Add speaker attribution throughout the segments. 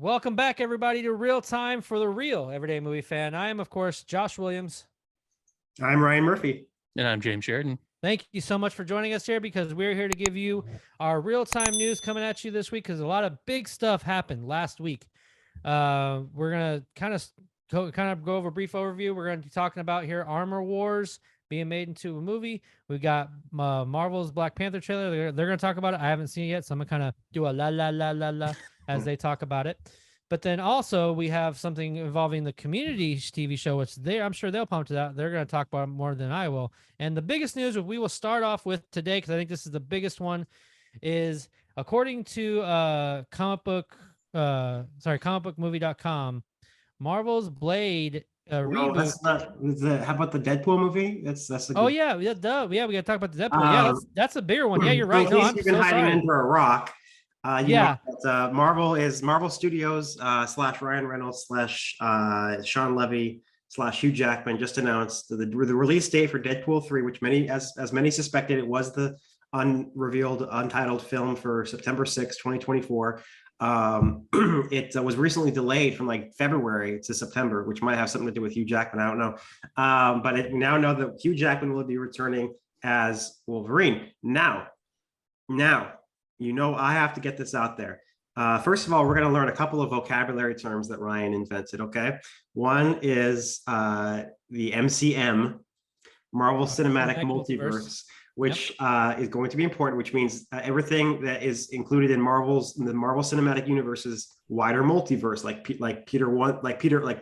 Speaker 1: Welcome back, everybody, to Real Time for the Real Everyday Movie Fan. I am, of course, Josh Williams.
Speaker 2: I'm Ryan Murphy.
Speaker 3: And I'm James Sheridan.
Speaker 1: Thank you so much for joining us here because we're here to give you our real-time news coming at you this week because a lot of big stuff happened last week. We're going to kind of go over a brief overview. We're going to be talking about here Armor Wars being made into a movie. We've got Marvel's Black Panther trailer. They're going to talk about it. I haven't seen it yet, so I'm going to kind of do a la la la la la as they talk about it. But then also we have something involving the Community TV show, which I'm sure they'll pump to that. They're going to talk about it more than I will. And the biggest news we will start off with today, because I think this is the biggest one, is according to comicbookmovie.com, Marvel's Blade reboot.
Speaker 2: That's not. How about the Deadpool movie? That's the.
Speaker 1: Oh yeah, duh. Yeah, we got to talk about the Deadpool. That's a bigger one. Yeah, you're right.
Speaker 2: No, you've been hiding under a rock. Marvel Studios / Ryan Reynolds / Sean Levy / Hugh Jackman just announced the release date for Deadpool 3, which as many suspected, it was the unrevealed untitled film for September 6, 2024. It was recently delayed from like February to September, which might have something to do with Hugh Jackman. I don't know. But we now know that Hugh Jackman will be returning as Wolverine. Now, I have to get this out there. First of all, we're going to learn a couple of vocabulary terms that Ryan invented, okay? One is the MCM, Marvel Cinematic Multiverse, which is going to be important, which means everything that is included in the Marvel Cinematic Universe's wider multiverse, like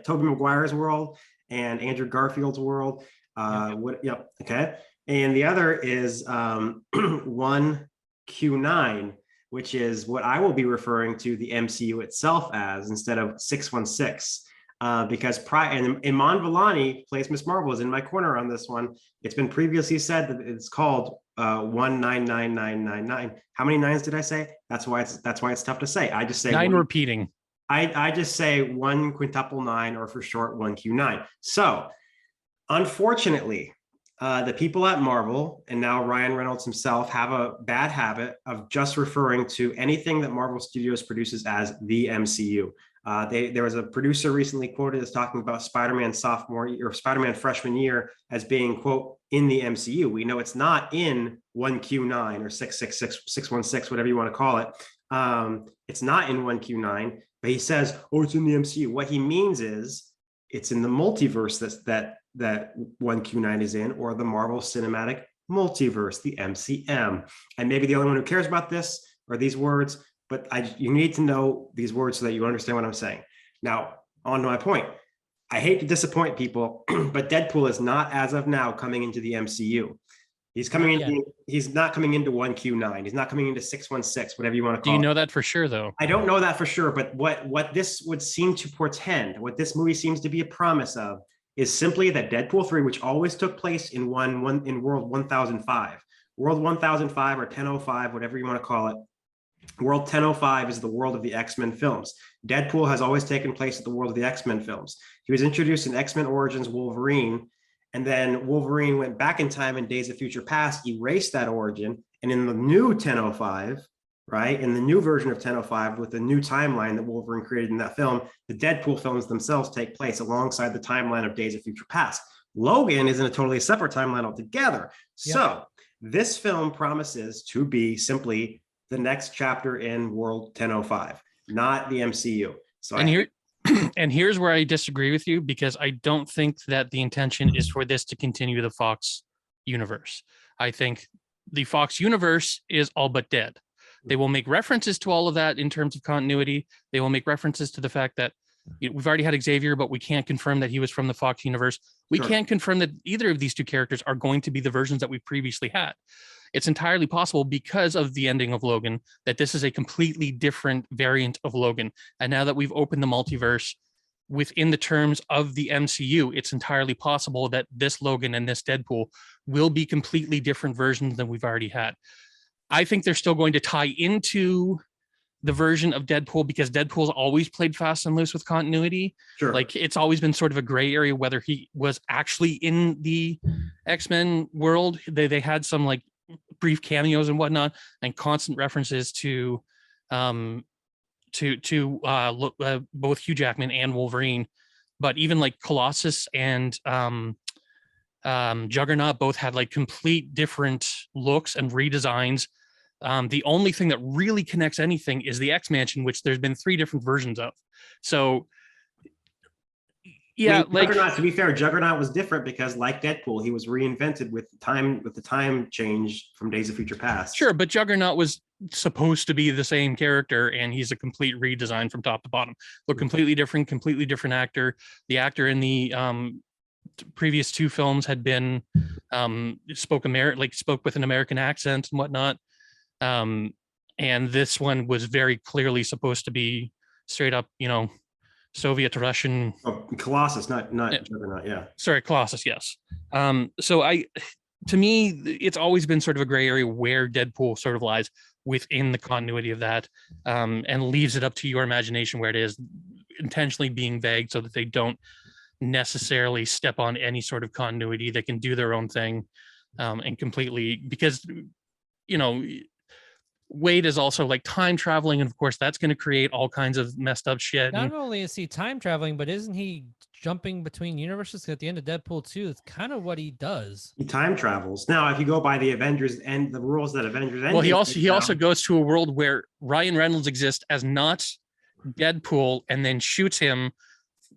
Speaker 2: Tobey Maguire's world and Andrew Garfield's world. Okay. And the other is 1Q9, which is what I will be referring to the MCU itself as instead of 616. Because Iman Vellani plays Miss Marvel, is in my corner on this one. It's been previously said that it's called 199999. How many nines did I say? That's why it's tough to say. I just say
Speaker 3: nine repeating.
Speaker 2: I just say 1 quintuple 9, or for short 1Q9. So unfortunately, the people at Marvel, and now Ryan Reynolds himself, have a bad habit of just referring to anything that Marvel Studios produces as the MCU. There was a producer recently quoted as talking about Spider-Man sophomore year or Spider-Man freshman year as being, quote, in the MCU. We know it's not in 1Q9 or 666, 616, whatever you want to call it. It's not in 1Q9, but he says, oh, it's in the MCU. What he means is it's in the multiverse that 1Q9 is in, or the Marvel Cinematic Multiverse, the MCM. And maybe the only one who cares about this are these words, but you need to know these words so that you understand what I'm saying. Now, on to my point. I hate to disappoint people, but Deadpool is not, as of now, coming into the MCU. He's not coming into 1Q9. He's not coming into 616, whatever you want to call it.
Speaker 3: Do you know that for sure, though?
Speaker 2: I don't know that for sure, but what this would seem to portend, what this movie seems to be a promise of, is simply that Deadpool 3, which always took place in World 1005. World 1005 or 1005, whatever you want to call it. World 1005 is the world of the X-Men films. Deadpool has always taken place at the world of the X-Men films. He was introduced in X-Men Origins Wolverine, and then Wolverine went back in time in Days of Future Past, erased that origin, and in the new 1005, right, in the new version of 1005 with the new timeline that Wolverine created in that film, the Deadpool films themselves take place alongside the timeline of Days of Future Past. Logan is in a totally separate timeline altogether. Yep. So this film promises to be simply the next chapter in World 1005, not the MCU. So
Speaker 3: and here's where I disagree with you, because I don't think that the intention is for this to continue the Fox universe. I think the Fox universe is all but dead. They will make references to all of that in terms of continuity. They will make references to the fact that we've already had Xavier, but we can't confirm that he was from the Fox universe. We can't confirm that either of these two characters are going to be the versions that we previously had. It's entirely possible, because of the ending of Logan, that this is a completely different variant of Logan. And now that we've opened the multiverse within the terms of the MCU, it's entirely possible that this Logan and this Deadpool will be completely different versions than we've already had. I think they're still going to tie into the version of Deadpool, because Deadpool's always played fast and loose with continuity.
Speaker 2: Sure.
Speaker 3: Like, it's always been sort of a gray area whether he was actually in the X-Men world. They had some like brief cameos and whatnot, and constant references to to look both Hugh Jackman and Wolverine, but even like Colossus and Juggernaut both had like complete different looks and redesigns. The only thing that really connects anything is the X-Mansion, which there's been 3 different versions of. So yeah,
Speaker 2: like Juggernaut, to be fair, Juggernaut was different because, like Deadpool, he was reinvented with the time change from Days of Future Past.
Speaker 3: Sure, but Juggernaut was supposed to be the same character, and he's a complete redesign from top to bottom. Look, completely different actor. The actor in the previous 2 films had been spoke with an American accent and whatnot. And this one was very clearly supposed to be straight up, Soviet Russian.
Speaker 2: Oh, Colossus, not Juggernaut. Yeah.
Speaker 3: Sorry, Colossus. Yes. So to me, it's always been sort of a gray area where Deadpool sort of lies within the continuity of that, and leaves it up to your imagination where it is, intentionally being vague so that they don't necessarily step on any sort of continuity. They can do their own thing, and completely, because, Wade is also like time traveling, and of course that's going to create all kinds of messed up shit.
Speaker 1: Not only is he time traveling, but isn't he jumping between universes? At the end of Deadpool 2, it's kind of what he does.
Speaker 2: He time travels. Now, if you go by the Avengers and the rules that Avengers
Speaker 3: well, he also goes to a world where Ryan Reynolds exists as not Deadpool, and then shoots him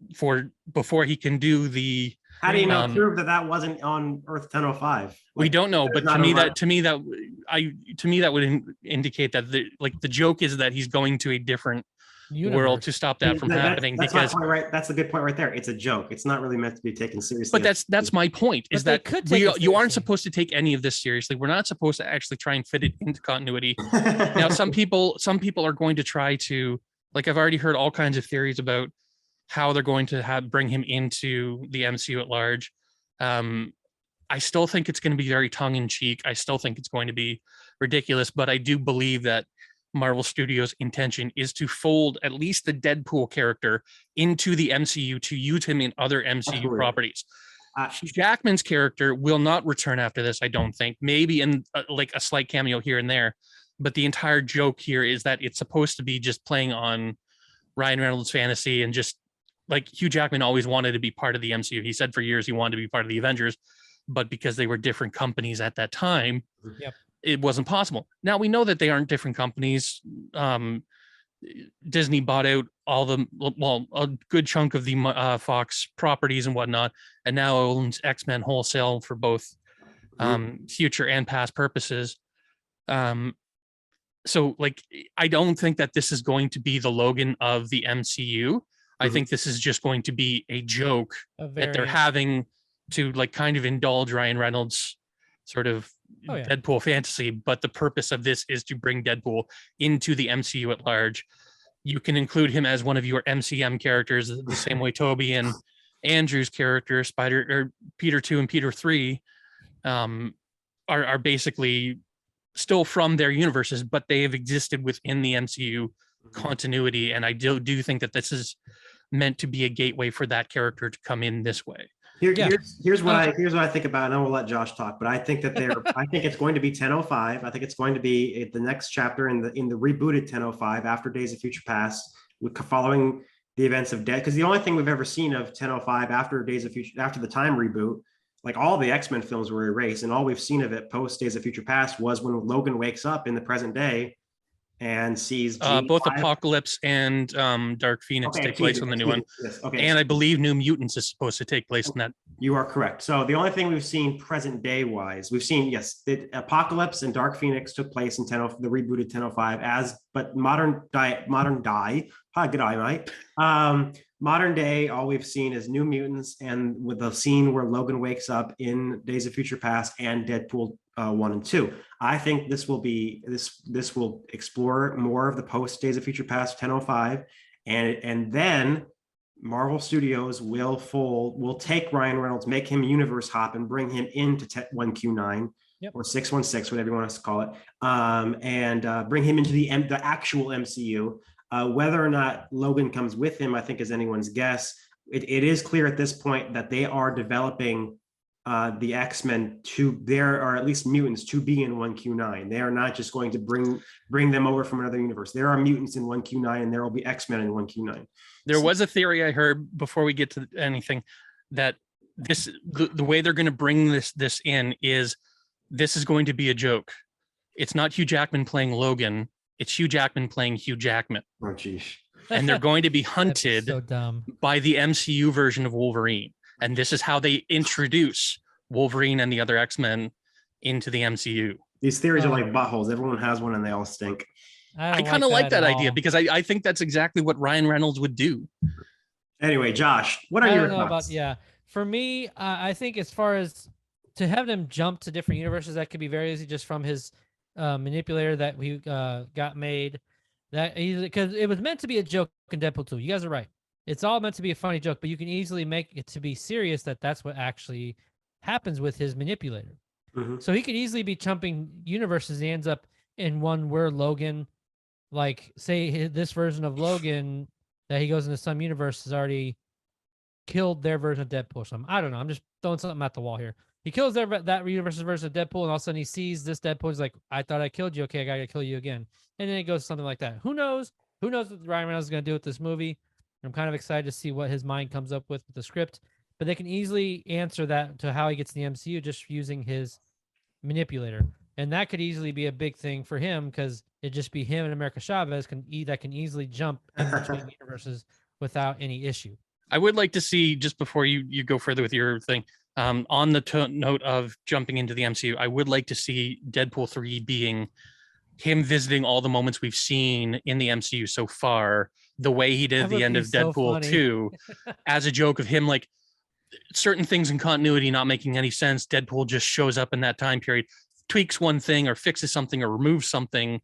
Speaker 3: before he can do the.
Speaker 2: How do you prove that wasn't on Earth 1005?
Speaker 3: We don't know, but to me that would indicate that the joke is that he's going to a different world to stop that from happening.
Speaker 2: That's because my point, right? That's a good point right there. It's a joke. It's not really meant to be taken seriously.
Speaker 3: But that's my point. Is that you aren't supposed to take any of this seriously. We're not supposed to actually try and fit it into continuity. Now, some people are going to try to, like, I've already heard all kinds of theories about how they're going to bring him into the MCU at large. I still think it's going to be very tongue-in-cheek. I still think it's going to be ridiculous, but I do believe that Marvel Studios' intention is to fold at least the Deadpool character into the MCU to use him in other MCU properties. Jackman's character will not return after this, I don't think. Maybe in like a slight cameo here and there, but the entire joke here is that it's supposed to be just playing on Ryan Reynolds' fantasy, and just like Hugh Jackman always wanted to be part of the MCU. He said for years he wanted to be part of the Avengers, but because they were different companies at that time, it wasn't possible. Now we know that they aren't different companies. Disney bought out a good chunk of the Fox properties and whatnot, and now owns X-Men wholesale for both future and past purposes. So like, I don't think that this is going to be the Logan of the MCU. I think this is just going to be a joke that they're having to like kind of indulge Ryan Reynolds' sort of Deadpool fantasy. But the purpose of this is to bring Deadpool into the MCU at large. You can include him as one of your MCM characters, the same way Toby and Andrew's character, Peter 2 and Peter 3, are basically still from their universes, but they have existed within the MCU continuity. And I do think that this is meant to be a gateway for that character to come in this way.
Speaker 2: Here's what I think about, and I will let Josh talk. But I think that I think it's going to be 1005. I think it's going to be the next chapter in the rebooted 1005 after Days of Future Past, following the events of Dead. Because the only thing we've ever seen of 1005 after Days of Future, after the time reboot, like all the X-Men films were erased, and all we've seen of it post Days of Future Past was when Logan wakes up in the present day and sees
Speaker 3: both Apocalypse and Dark Phoenix take place on the new one. Yes. And I believe New Mutants is supposed to take place in that.
Speaker 2: You are correct. So the only thing we've seen present day wise, we've seen, the Apocalypse and Dark Phoenix took place in the rebooted 1005 but modern day, all we've seen is New Mutants, and with the scene where Logan wakes up in Days of Future Past and Deadpool 1 and 2. I think this will explore more of the post Days of Future Past 1005, and then Marvel Studios will take Ryan Reynolds, make him universe hop, and bring him into 1Q9 or 616, whatever you want us to call it, and bring him into the actual MCU. Whether or not Logan comes with him, I think is anyone's guess. It is clear at this point that they are developing the X-Men to there are at least mutants to be in 1Q9. They are not just going to bring them over from another universe. There are mutants in 1Q9 and there will be X-Men in 1Q9.
Speaker 3: There was a theory I heard before we get to anything that the way they're going to bring this in is this is going to be a joke. It's not Hugh Jackman playing Logan. It's Hugh Jackman playing Hugh Jackman.
Speaker 2: Oh, geez.
Speaker 3: And they're going to be hunted
Speaker 1: so dumb.
Speaker 3: by the MCU version of Wolverine. And this is how they introduce Wolverine and the other X-Men into the MCU.
Speaker 2: These theories are like buttholes. Everyone has one and they all stink.
Speaker 3: I kind of like that idea because I think that's exactly what Ryan Reynolds would do.
Speaker 2: Anyway, Josh, what are your thoughts?
Speaker 1: For me, I think as far as to have them jump to different universes, that could be very easy just from his manipulator that we got made. That because it was meant to be a joke in Deadpool 2. You guys are right. It's all meant to be a funny joke, but you can easily make it to be serious that's what actually happens with his manipulator.
Speaker 2: Mm-hmm.
Speaker 1: So he could easily be jumping universes. He ends up in one where Logan, like say this version of Logan that he goes into some universe has already killed their version of Deadpool or something. I don't know. I'm just throwing something at the wall here. He kills that universe's version of Deadpool, and all of a sudden he sees this Deadpool. He's like, I thought I killed you. Okay, I gotta kill you again. And then it goes something like that. Who knows? Who knows what Ryan Reynolds is gonna do with this movie? I'm kind of excited to see what his mind comes up with the script. But they can easily answer that to how he gets in the MCU just using his manipulator. And that could easily be a big thing for him because it'd just be him and America Chavez that can easily jump in between universes without any issue.
Speaker 3: I would like to see, just before you go further with your thing, on the note of jumping into the MCU, I would like to see Deadpool 3 being him visiting all the moments we've seen in the MCU so far, the way he did at the end of Deadpool 2 as a joke of him, like certain things in continuity not making any sense. Deadpool just shows up in that time period, tweaks one thing or fixes something or removes something.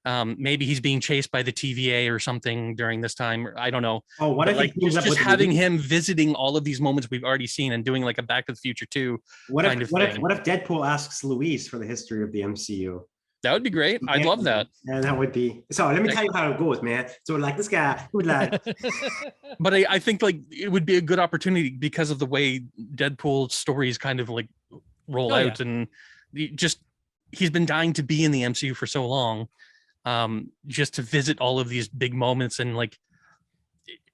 Speaker 3: Maybe he's being chased by the TVA or something during this time. I don't know.
Speaker 2: Oh, what if
Speaker 3: like just having him visiting all of these moments we've already seen and doing like a Back to the Future 2
Speaker 2: what if Deadpool asks Louise for the history of the MCU?
Speaker 3: That would be great. I'd love that.
Speaker 2: And that would be so. Let me tell you how it goes, man. So like this guy would like,
Speaker 3: but I think like it would be a good opportunity because of the way Deadpool's stories kind of like roll out, and he's been dying to be in the MCU for so long. Just to visit all of these big moments, and like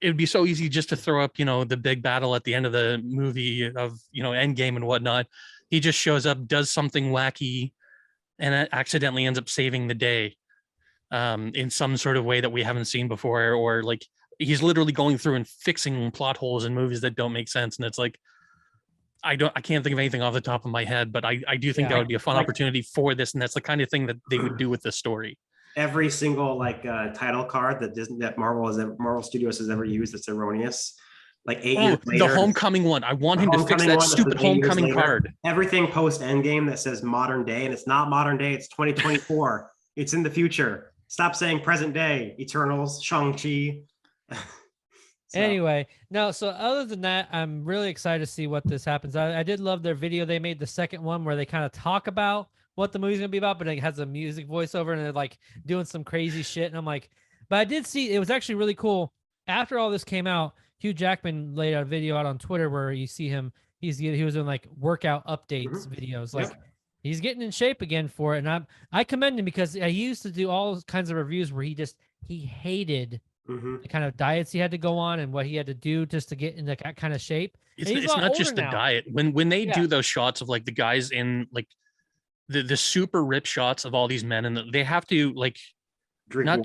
Speaker 3: it would be so easy just to throw up, the big battle at the end of the movie of, Endgame and whatnot. He just shows up, does something wacky, and it accidentally ends up saving the day in some sort of way that we haven't seen before, or like he's literally going through and fixing plot holes in movies that don't make sense. And it's like, I can't think of anything off the top of my head, but I do think that would be a fun opportunity for this. And that's the kind of thing that they would do with this story.
Speaker 2: Every single title card that Marvel Studios has ever used that's erroneous. Like 8 years later,
Speaker 3: the Homecoming one. I want him to fix that stupid Homecoming card.
Speaker 2: Everything post Endgame that says modern day, and it's not modern day. It's 2024. It's in the future. Stop saying present day. Eternals, Shang-Chi.
Speaker 1: Anyway, no. So other than that, I'm really excited to see what this happens. I did love their video. They made the second one where they kind of talk about what the movie's gonna be about, but it has a music voiceover and they're like doing some crazy shit. And I'm like, but I did see it was actually really cool. After all this came out, Hugh Jackman laid a video out on Twitter where you see him. He was doing like workout updates videos. Like he's getting in shape again for it. And I commend him because he used to do all kinds of reviews where he hated the kind of diets he had to go on and what he had to do just to get in that kind of shape.
Speaker 3: It's not just the diet. When they do those shots of like the guys in like the super ripped shots of all these men, and they have to like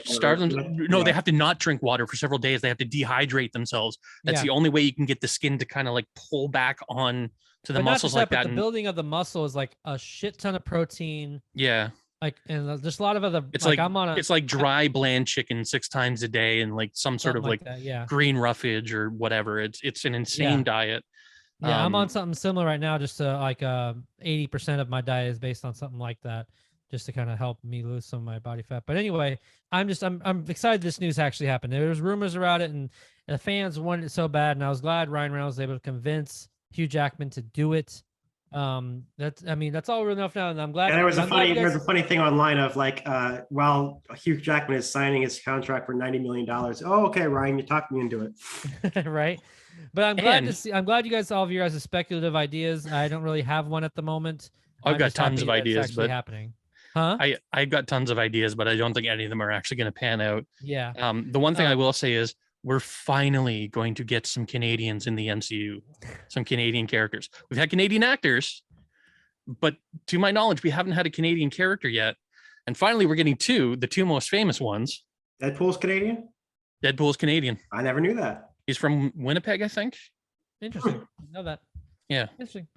Speaker 3: starve them. No, they have to not drink water for several days. They have to dehydrate themselves. That's the only way you can get the skin to kind of like pull back on to the muscles like that.
Speaker 1: The building of the muscle is like a shit ton of protein.
Speaker 3: Yeah.
Speaker 1: Like, and there's a lot of other,
Speaker 3: it's like it's like dry, bland chicken 6 times a day and like some sort of like green roughage or whatever. It's an insane diet.
Speaker 1: Yeah, I'm on something similar right now. Just to like 80% of my diet is based on something like that, just to kind of help me lose some of my body fat. But anyway, I'm excited this news actually happened. There was rumors around it, and the fans wanted it so bad, and I was glad Ryan Reynolds was able to convince Hugh Jackman to do it. That's all real enough now, and I'm glad.
Speaker 2: And there was
Speaker 1: I'm glad
Speaker 2: a funny thing online of like, while Hugh Jackman is signing his contract for $90 million. Oh, okay, Ryan, you talked me into it.
Speaker 1: right? But I'm glad to
Speaker 3: And
Speaker 1: see. I'm glad you guys, all of you guys, have speculative ideas. I don't really have one at the moment.
Speaker 3: I've
Speaker 1: I'm
Speaker 3: got
Speaker 1: just
Speaker 3: tons
Speaker 1: happy
Speaker 3: of
Speaker 1: that it's
Speaker 3: ideas,
Speaker 1: actually
Speaker 3: but
Speaker 1: happening. Huh?
Speaker 3: I got tons of ideas, but I don't think any of them are actually going to pan out.
Speaker 1: Yeah.
Speaker 3: The one thing I
Speaker 1: Um,
Speaker 3: will say is we're finally going to get some Canadians in the MCU, some Canadian characters. We've had Canadian actors, but to my knowledge, we haven't had a Canadian character yet. And finally, we're getting the two most famous ones.
Speaker 2: Deadpool's Canadian?
Speaker 3: Deadpool's Canadian.
Speaker 2: I never knew that.
Speaker 3: He's from Winnipeg, I think.
Speaker 1: Interesting. Know that.
Speaker 3: Yeah.
Speaker 1: Interesting.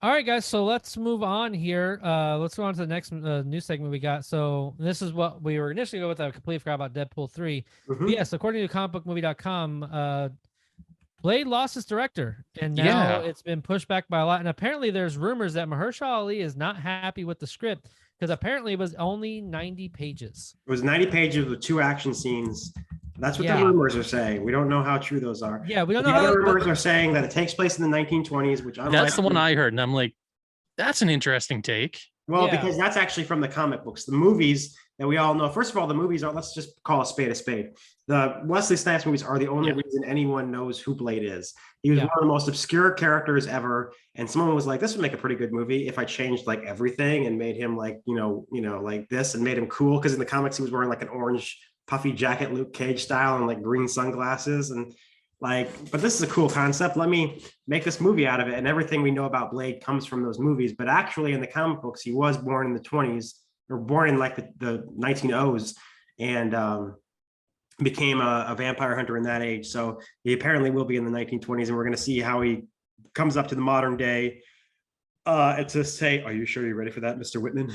Speaker 1: All right, guys. So let's move on here. Let's go on to the next news segment we got. So this is what we were initially going with. I completely forgot about Deadpool 3. But yes, according to comicbookmovie.com, Blade lost its director, and now it's been pushed back by a lot. And apparently, there's rumors that Mahershala Ali is not happy with the script because apparently it was only 90 pages.
Speaker 2: It was 90 pages with 2 action scenes. That's what the rumors are saying. We don't know how true those are.
Speaker 1: Yeah, we don't know.
Speaker 2: The other rumors are saying that it takes place in the 1920s, which
Speaker 3: that's the one I heard, and I'm like, that's an interesting take.
Speaker 2: Well, because that's actually from the comic books. The movies that we all know. First of all, the movies are, let's just call a spade a spade. The Wesley Snipes movies are the only reason anyone knows who Blade is. He was one of the most obscure characters ever. And someone was like, this would make a pretty good movie if I changed like everything and made him like, like this and made him cool. Because in the comics, he was wearing like an orange puffy jacket, Luke Cage style, and like green sunglasses. And like, but this is a cool concept. Let me make this movie out of it. And everything we know about Blade comes from those movies. But actually in the comic books, he was born in the 20s, or born in like the 1900s, and became a vampire hunter in that age. So he apparently will be in the 1920s, and we're going to see how he comes up to the modern day. And to say, are you sure you're ready for that, Mr. Whitman?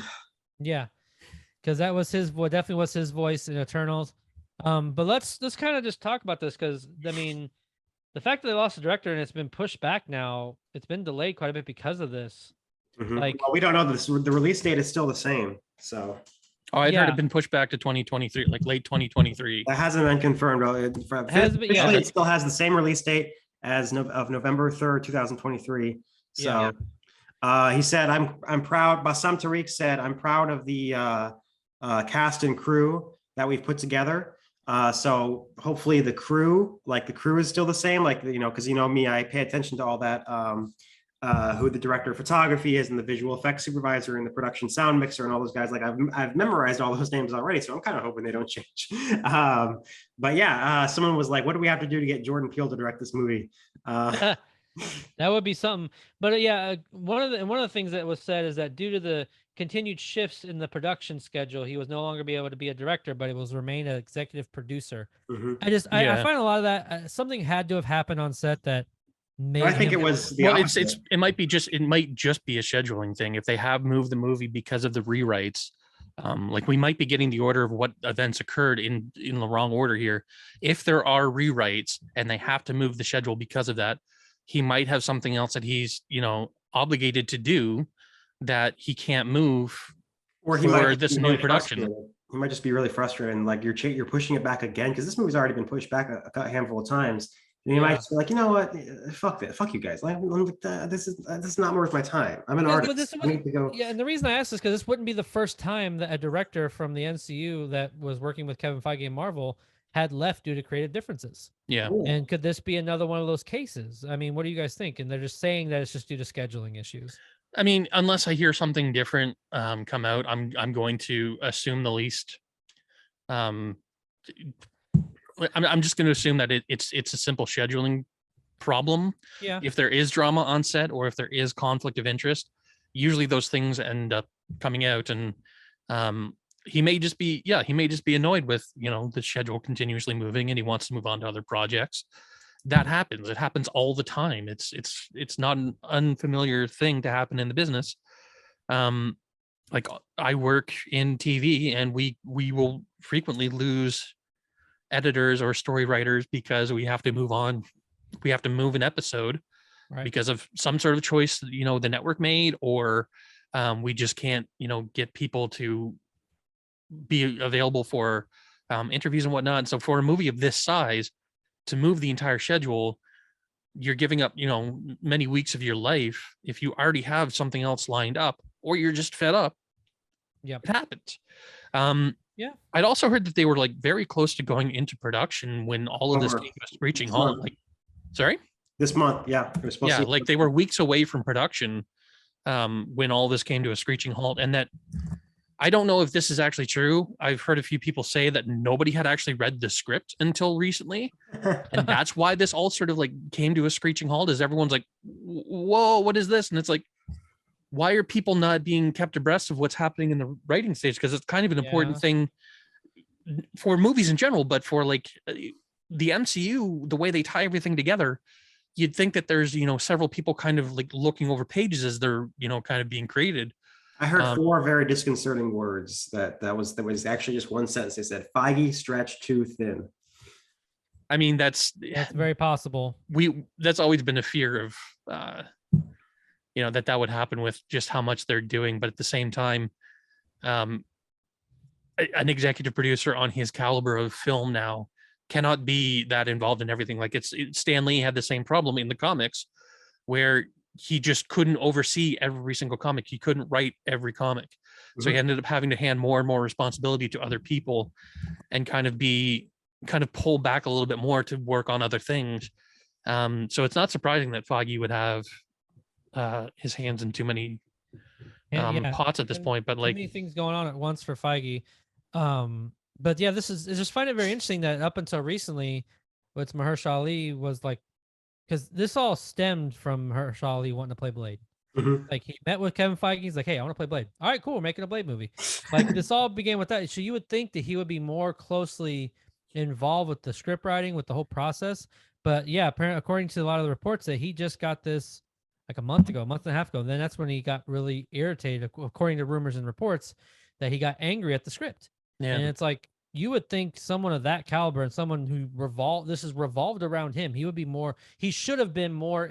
Speaker 1: Yeah, because that was definitely was his voice in Eternals. But let's kind of just talk about this, because I mean, the fact that they lost the director and it's been pushed back now, it's been delayed quite a bit because of this. Like,
Speaker 2: well, we don't know this. The release date is still the same. So,
Speaker 3: I'd heard it been pushed back to 2023, like late 2023.
Speaker 2: That hasn't been confirmed. It still has the same release date as of November 3rd, 2023. So, he said, "I'm proud." Bassam Tariq said, "I'm proud of the cast and crew that we've put together." So hopefully the crew is still the same, because me, I pay attention to all that, who the director of photography is and the visual effects supervisor and the production sound mixer and all those guys. Like I've memorized all those names already, so I'm kind of hoping they don't change. But yeah, someone was like, what do we have to do to get Jordan Peele to direct this movie?
Speaker 1: That would be something. But one of the things that was said is that due to the continued shifts in the production schedule, he was no longer be able to be a director, but it was remain an executive producer. I find a lot of that something had to have happened on set that made.
Speaker 2: I think it was
Speaker 3: it might just be a scheduling thing. If they have moved the movie because of the rewrites, like we might be getting the order of what events occurred in the wrong order here. If there are rewrites and they have to move the schedule because of that, he might have something else that he's obligated to do that he can't move,
Speaker 2: or he
Speaker 3: for
Speaker 2: might
Speaker 3: this new production.
Speaker 2: He might just be really frustrated, and like you're pushing it back again, because this movie's already been pushed back a handful of times. And you might just be like, you know what, fuck that, fuck you guys. Like, this is not worth my time. I'm an artist. I need to go.
Speaker 1: Yeah, and the reason I asked is because this wouldn't be the first time that a director from the MCU that was working with Kevin Feige and Marvel had left due to creative differences.
Speaker 3: Yeah.
Speaker 1: And could this be another one of those cases? I mean, what do you guys think? And they're just saying that it's just due to scheduling issues.
Speaker 3: I mean, unless I hear something different come out, I'm going to assume the least. I'm just going to assume that it's a simple scheduling problem.
Speaker 1: Yeah.
Speaker 3: If there is drama on set or if there is conflict of interest, usually those things end up coming out, and he may just be annoyed with the schedule continuously moving, and he wants to move on to other projects. That happens. It happens all the time. It's not an unfamiliar thing to happen in the business. Like I work in TV, and we will frequently lose editors or story writers because we have to move on. We have to move an episode because of some sort of choice the network made, or we just can't get people to be available for interviews and whatnot. So for a movie of this size, to move the entire schedule, you're giving up, many weeks of your life if you already have something else lined up, or you're just fed up.
Speaker 1: Yep.
Speaker 3: It happens.
Speaker 1: Yeah.
Speaker 3: I'd also heard that they were like very close to going into production when all of this came to a screeching halt. Like, sorry?
Speaker 2: This month, yeah.
Speaker 3: Yeah, like they were weeks away from production when all this came to a screeching halt. And that, I don't know if this is actually true. I've heard a few people say that nobody had actually read the script until recently. And that's why this all sort of like came to a screeching halt, is everyone's like, whoa, what is this? And it's like, why are people not being kept abreast of what's happening in the writing stage? Because it's kind of an important thing for movies in general, but for like the MCU, the way they tie everything together, you'd think that there's, several people kind of like looking over pages as they're, kind of being created.
Speaker 2: I heard 4 very disconcerting words that was actually just one sentence. They said Feige stretched too thin.
Speaker 3: I mean, that's
Speaker 1: very possible.
Speaker 3: That's always been a fear of, that would happen with just how much they're doing. But at the same time, an executive producer on his caliber of film now cannot be that involved in everything. Like Stan Lee had the same problem in the comics, where he just couldn't oversee every single comic. He couldn't write every comic. So he ended up having to hand more and more responsibility to other people and kind of pull back a little bit more to work on other things. So it's not surprising that Feige would have his hands in too many pots at this point, but like
Speaker 1: too many things going on at once for Feige. But yeah, I just find it very interesting that up until recently, with Mahershala Ali was like, because this all stemmed from Mahershala Ali wanting to play Blade. Like he met with Kevin Feige. He's like, hey, I want to play Blade. All right, cool. We're making a Blade movie. Like this all began with that. So you would think that he would be more closely involved with the script writing, with the whole process. But yeah, apparently, according to a lot of the reports, that he just got this like a month and a half ago. And then that's when he got really irritated, according to rumors and reports, that he got angry at the script. Yeah. And it's like, you would think someone of that caliber and someone who this is revolved around him, he should have been more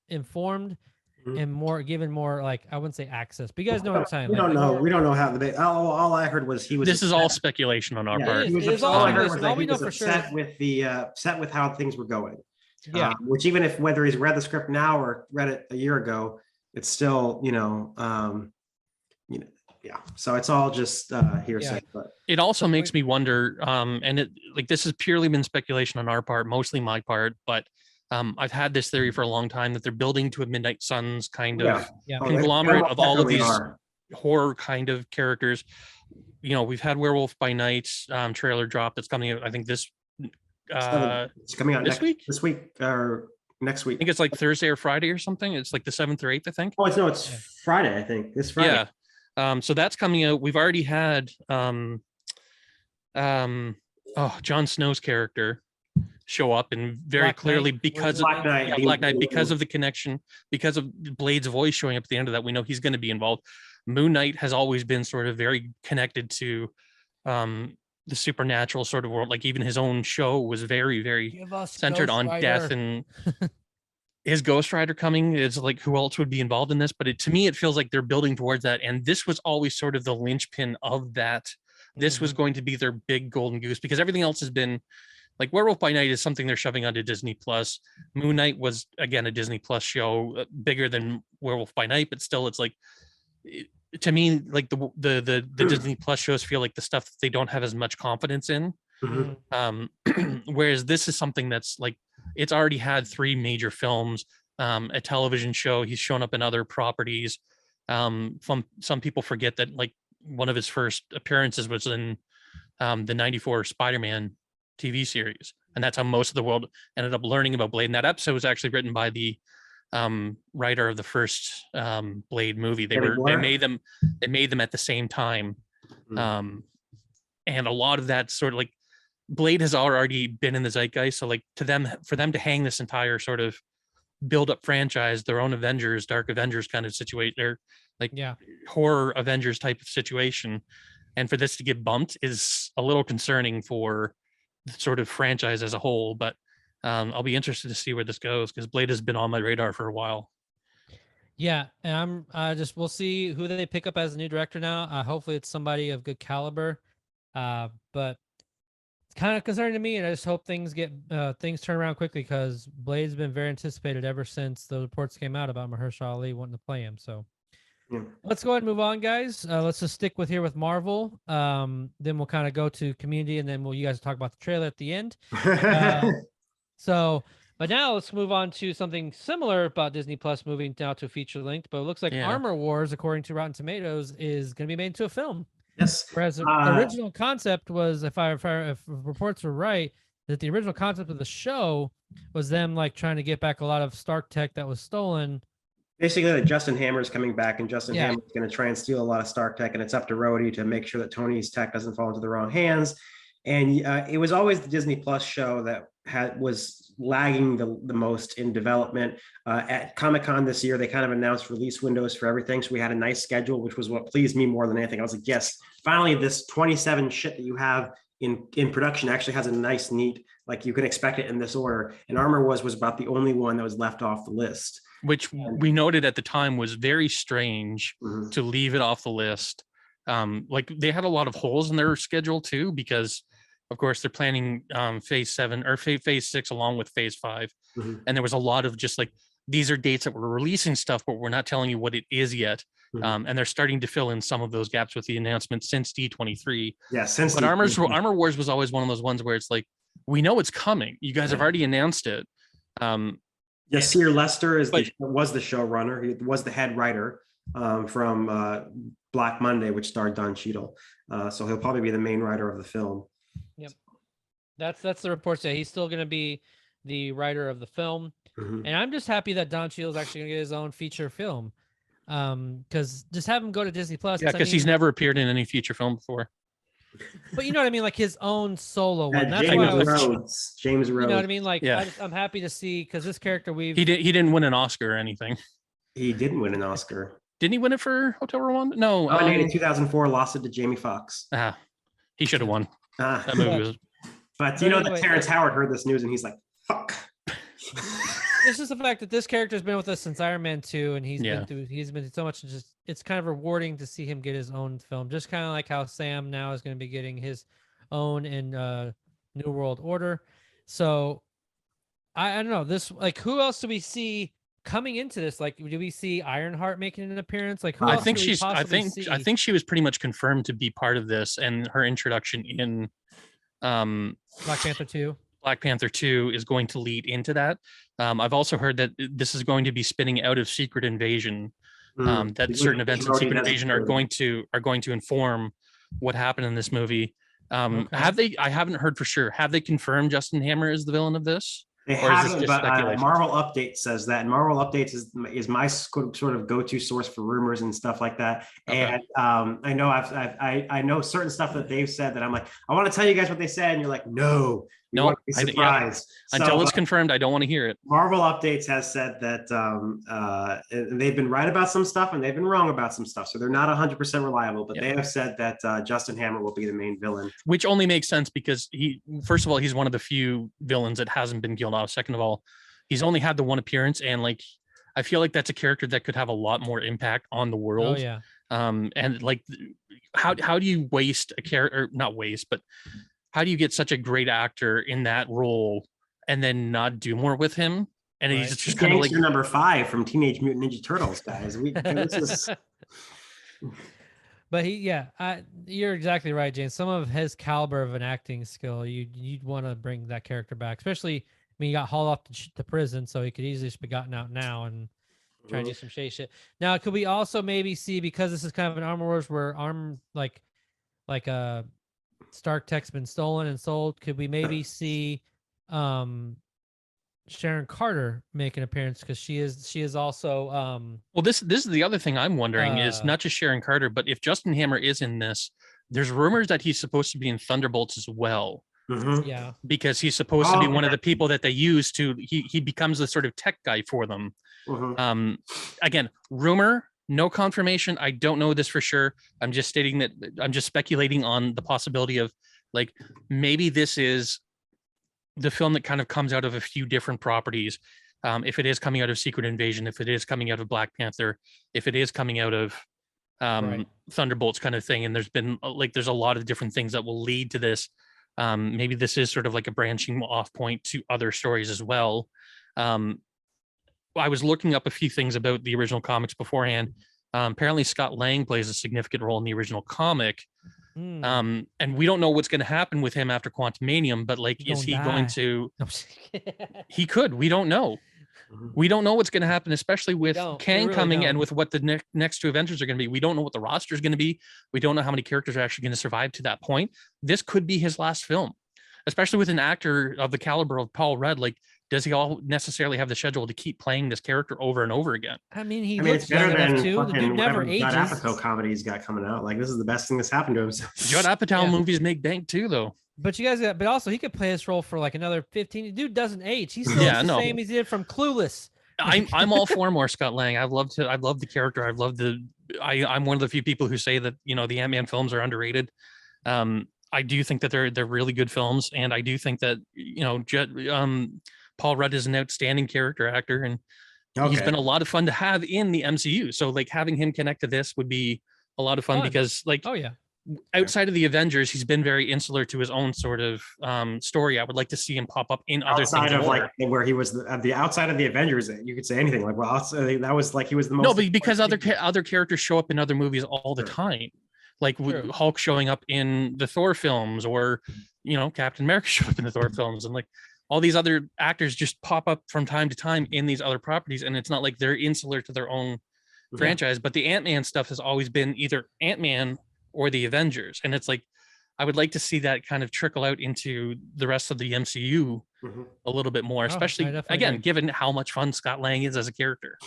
Speaker 1: informed and more given more, like, I wouldn't say access, but you guys know what I'm saying.
Speaker 2: We don't know. We don't know how all I heard was he was.
Speaker 3: This is all speculation on our part.
Speaker 2: It is all speculation. All we know for sure upset with how things were going. Yeah. Which even whether he's read the script now or read it a year ago, it's still, yeah, so it's all just hearsay. Yeah. But
Speaker 3: it also makes me wonder, and this has purely been speculation on our part, mostly my part, but I've had this theory for a long time that they're building to a Midnight Suns kind of conglomerate of all of these horror kind of characters. We've had Werewolf by Night trailer drop that's coming out, I think it's coming out next week or next week. I think it's like Thursday or Friday or something. It's like the 7th or 8th, I think.
Speaker 2: It's Friday, I think. This Friday.
Speaker 3: Yeah. So that's coming out. We've already had Jon Snow's character show up, and very Black clearly Knight. Because of Black Knight, because of the connection, because of Blade's voice showing up at the end of that, we know he's going to be involved. Moon Knight has always been sort of very connected to the supernatural sort of world. Like even his own show was very, very centered on death, and his Ghost Rider coming is like, who else would be involved in this? But to me, it feels like they're building towards that. And this was always sort of the linchpin of that. This was going to be their big golden goose, because everything else has been like Werewolf by Night is something they're shoving onto Disney Plus. Moon Knight was, again, a Disney Plus show, bigger than Werewolf by Night, but still it's like, to me, like the Disney Plus shows feel like the stuff that they don't have as much confidence in. Whereas this is something that's like, it's already had 3 major films, a television show. He's shown up in other properties. Some people forget that like one of his first appearances was in the 94 Spider-Man TV series. And that's how most of the world ended up learning about Blade. And that episode was actually written by the writer of the first Blade movie. They made them at the same time. And a lot of that sort of like, Blade has already been in the zeitgeist. So like for them to hang this entire sort of build up franchise, their own Avengers, Dark Avengers kind of situation, or like horror Avengers type of situation. And for this to get bumped is a little concerning for the sort of franchise as a whole, but I'll be interested to see where this goes, because Blade has been on my radar for a while.
Speaker 1: Yeah, and we'll see who they pick up as a new director now. Hopefully it's somebody of good caliber. But it's kind of concerning to me, and I just hope things turn around quickly because Blade's been very anticipated ever since the reports came out about Mahershala Ali wanting to play him. So
Speaker 2: Yeah.
Speaker 1: let's go ahead and move on, guys. Let's just stick with Marvel. Then we'll kind of go to Community, and then you guys talk about the trailer at the end. But now let's move on to something similar about Disney Plus moving now to feature length. But it looks like Armor Wars, according to Rotten Tomatoes, is going to be made into a film.
Speaker 2: Yes.
Speaker 1: Whereas the original concept was, if reports are right, that the original concept of the show was them like trying to get back a lot of Stark tech that was stolen.
Speaker 2: Basically, that Justin Hammer is coming back, and Justin Hammer is going to try and steal a lot of Stark tech, and it's up to Rhodey to make sure that Tony's tech doesn't fall into the wrong hands. And it was always the Disney Plus show that was lagging the most in development. At Comic-Con this year, they kind of announced release windows for everything. So we had a nice schedule, which was what pleased me more than anything. I was like, yes, finally, this 27 shit that you have in production actually has a nice, neat, like you can expect it in this order. And Armor was about the only one that was left off the list.
Speaker 3: Which we noted at the time was very strange to leave it off the list. Like they had a lot of holes in their schedule too, because of course they're planning phase 7 or phase 6 along with phase 5. And there was a lot of just like, these are dates that we're releasing stuff, but we're not telling you what it is yet. And they're starting to fill in some of those gaps with the announcement since D23.
Speaker 2: Yeah,
Speaker 3: but Armor Wars was always one of those ones where it's like, we know it's coming. You guys have already announced it.
Speaker 2: Yasir Lester was the showrunner. He was the head writer from Black Monday, which starred Don Cheadle. So he'll probably be the main writer of the film.
Speaker 1: Yep, that's the reports that he's still going to be the writer of the film. And I'm just happy that Don Cheadle's actually going to get his own feature film. Because just have him go to Disney Plus.
Speaker 3: Yeah, because he's never appeared in any feature film before.
Speaker 1: But you know what I mean, like his own solo one. That's
Speaker 2: James
Speaker 1: why
Speaker 2: Rhodes. James Rhodes.
Speaker 1: You know what I mean? Like, I'm happy to see, because this character
Speaker 3: he didn't win an Oscar or anything.
Speaker 2: He didn't win an Oscar.
Speaker 3: Didn't he win it for Hotel Rwanda? No.
Speaker 2: In 2004, lost it to Jamie Foxx.
Speaker 3: He should have won. That movie was.
Speaker 2: But you know that Terrence Howard heard this news and he's like, "Fuck."
Speaker 1: This is the fact that this character has been with us since Iron Man 2, and he's been so much. Just it's kind of rewarding to see him get his own film. Just kind of like how Sam now is going to be getting his own in New World Order. So I don't know this. Like, who else do we see coming into this? Like, do we see Ironheart making an appearance? Like, who else
Speaker 3: I think she was pretty much confirmed to be part of this, and her introduction in
Speaker 1: Black Panther 2.
Speaker 3: Black Panther 2 is going to lead into that. I've also heard that this is going to be spinning out of Secret Invasion. That certain events in Secret Invasion are going to inform what happened in this movie. Have they? I haven't heard for sure. Have they confirmed Justin Hammer is the villain of this?
Speaker 2: They haven't, but Marvel Update says that. And Marvel Updates is my sort of go-to source for rumors and stuff like that. And I know I know certain stuff that they've said that I'm like, I want to tell you guys what they said, and you're like, no, want to be surprised.
Speaker 3: Until it's confirmed, I don't want to hear it.
Speaker 2: Marvel Updates has said that they've been right about some stuff and they've been wrong about some stuff, so they're not 100% reliable. But they have said that Justin Hammer will be the main villain,
Speaker 3: which only makes sense because first of all, he's one of the few villains that hasn't been killed off. Second of all, he's only had the one appearance, and like I feel like that's a character that could have a lot more impact on the world.
Speaker 1: Oh yeah.
Speaker 3: And like, how do you waste a character? Not waste, but how do you get such a great actor in that role and then not do more with him? And he's just kind of like
Speaker 2: number 5 from Teenage Mutant Ninja Turtles, guys.
Speaker 1: But you're exactly right, James. Some of his caliber of an acting skill, you'd want to bring that character back, especially. I mean, he got hauled off to prison, so he could easily just be gotten out now and try and do some shit. Now, could we also maybe see, because this is kind of an Armor Wars where Stark tech's been stolen and sold, could we maybe see Sharon Carter make an appearance, because she is also
Speaker 3: well, this is the other thing I'm wondering is not just Sharon Carter, but if Justin Hammer is in this, there's rumors that he's supposed to be in Thunderbolts as well.
Speaker 1: Yeah,
Speaker 3: because he's supposed to be one of the people that they use to he becomes the sort of tech guy for them. Again, rumor, no confirmation. I don't know this for sure. I'm just stating that I'm just speculating on the possibility of, like, maybe this is the film that kind of comes out of a few different properties. If it is coming out of Secret Invasion, if it is coming out of Black Panther, if it is coming out of Thunderbolts kind of thing. And there's a lot of different things that will lead to this. Maybe this is sort of like a branching off point to other stories as well. I was looking up a few things about the original comics beforehand. Apparently, Scott Lang plays a significant role in the original comic. And we don't know what's going to happen with him after Quantumanium, but like, is he going to? He could. We don't know. We don't know what's going to happen, especially with Kang coming and with what the next two Avengers are going to be. We don't know what the roster is going to be. We don't know how many characters are actually going to survive to that point. This could be his last film, especially with an actor of the caliber of Paul Rudd. Like, does he all necessarily have the schedule to keep playing this character over and over again?
Speaker 1: I mean, it's better than too. The dude never ages.
Speaker 2: Judd Apatow comedy he's got coming out. Like, this is the best thing that's happened to him.
Speaker 3: Judd Apatow movies make bank too, though.
Speaker 1: But you guys but also he could play this role for like another 15. The dude doesn't age. He's still the same as he did from Clueless.
Speaker 3: I'm all for more Scott Lang. I love the character. I'm one of the few people who say that, you know, the Ant-Man films are underrated. I do think that they're really good films, and I do think that, you know, Paul Rudd is an outstanding character actor, and he's been a lot of fun to have in the MCU. So like, having him connect to this would be a lot of fun because like, outside of the Avengers, he's been very insular to his own sort of story. I would like to see him pop up in other
Speaker 2: outside
Speaker 3: things.
Speaker 2: Of like where he was the outside of the Avengers, you could say anything. Like, well, that was like he was the most.
Speaker 3: No, but because other characters show up in other movies all the time, like Hulk showing up in the Thor films, or, you know, Captain America showed up in the Thor films, and like all these other actors just pop up from time to time in these other properties, and it's not like they're insular to their own franchise. But the Ant-Man stuff has always been either Ant-Man or the Avengers, and it's like, I would like to see that kind of trickle out into the rest of the MCU a little bit more, especially again, given how much fun Scott Lang is as a character.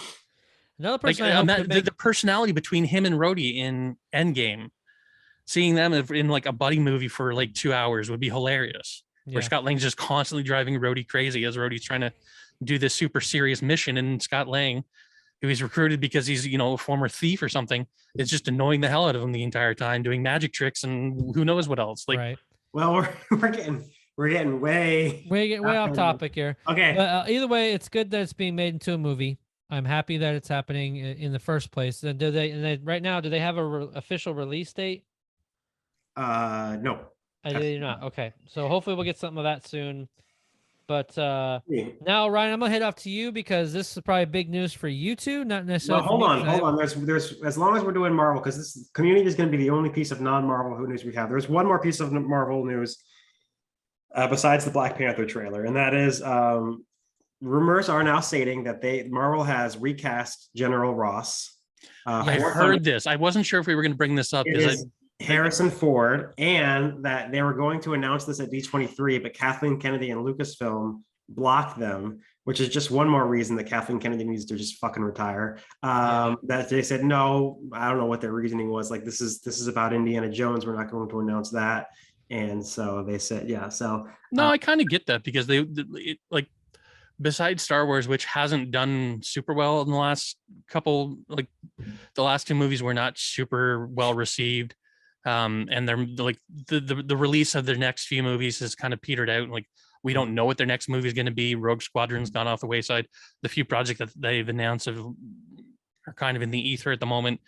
Speaker 1: Another person,
Speaker 3: like, the personality between him and Rhodey in Endgame, seeing them in like a buddy movie for like 2 hours would be hilarious. Where Scott Lang's just constantly driving Rhodey crazy as Rhodey's trying to do this super serious mission, and Scott Lang, who he's recruited because he's, you know, a former thief or something, is just annoying the hell out of him the entire time, doing magic tricks and who knows what else. Like,
Speaker 2: well, we're getting way
Speaker 1: off topic here.
Speaker 2: Okay,
Speaker 1: but either way, it's good that it's being made into a movie. I'm happy that it's happening in the first place. And right now, do they have a official release date?
Speaker 2: No.
Speaker 1: I did not. Okay, so hopefully we'll get something of that soon. But now, Ryan, I'm gonna head off to you because this is probably big news for you two, not necessarily.
Speaker 2: Well, hold on. There's as long as we're doing Marvel, because this Community is going to be the only piece of non-Marvel news we have. There's one more piece of Marvel news besides the Black Panther trailer, and that is rumors are now stating that Marvel has recast General Ross.
Speaker 3: I heard this. I wasn't sure if we were going to bring this up.
Speaker 2: Harrison Ford, and that they were going to announce this at D23, but Kathleen Kennedy and Lucasfilm blocked them, which is just one more reason that Kathleen Kennedy needs to just fucking retire. That they said no. I don't know what their reasoning was. Like, this is about Indiana Jones. We're not going to announce that. And so they said, So
Speaker 3: no, I kind of get that, because like, besides Star Wars, which hasn't done super well in the last couple, like the last two movies were not super well received. And they're like the release of their next few movies has kind of petered out. Like, we don't know what their next movie is going to be. Rogue Squadron's gone off the wayside. The few projects that they've announced are kind of in the ether at the moment.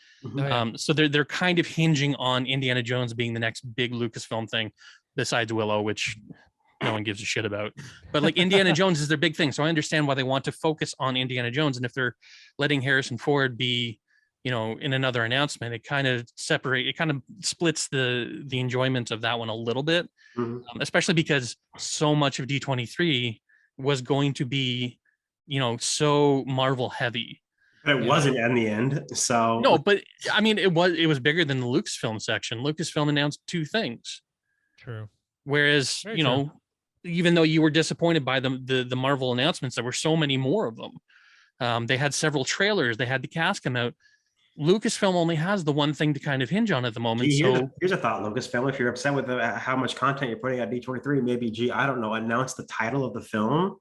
Speaker 3: So they're kind of hinging on Indiana Jones being the next big Lucasfilm thing, besides Willow, which no one gives a shit about. But like, Indiana Jones is their big thing. So I understand why they want to focus on Indiana Jones. And if they're letting Harrison Ford be, you know, in another announcement, it kind of splits the enjoyment of that one a little bit, especially because so much of D23 was going to be, you know, so Marvel heavy.
Speaker 2: But it wasn't in the end. So
Speaker 3: no, but I mean, it was bigger than the Lucasfilm section. Lucasfilm announced 2 things.
Speaker 1: True.
Speaker 3: Whereas, you know, even though you were disappointed by the Marvel announcements, there were so many more of them. They had several trailers. They had the cast come out. Lucasfilm only has the one thing to kind of hinge on at the moment.
Speaker 2: Here's a thought, Lucasfilm. If you're upset with how much content you're putting at D23, maybe I don't know, announce the title of the film.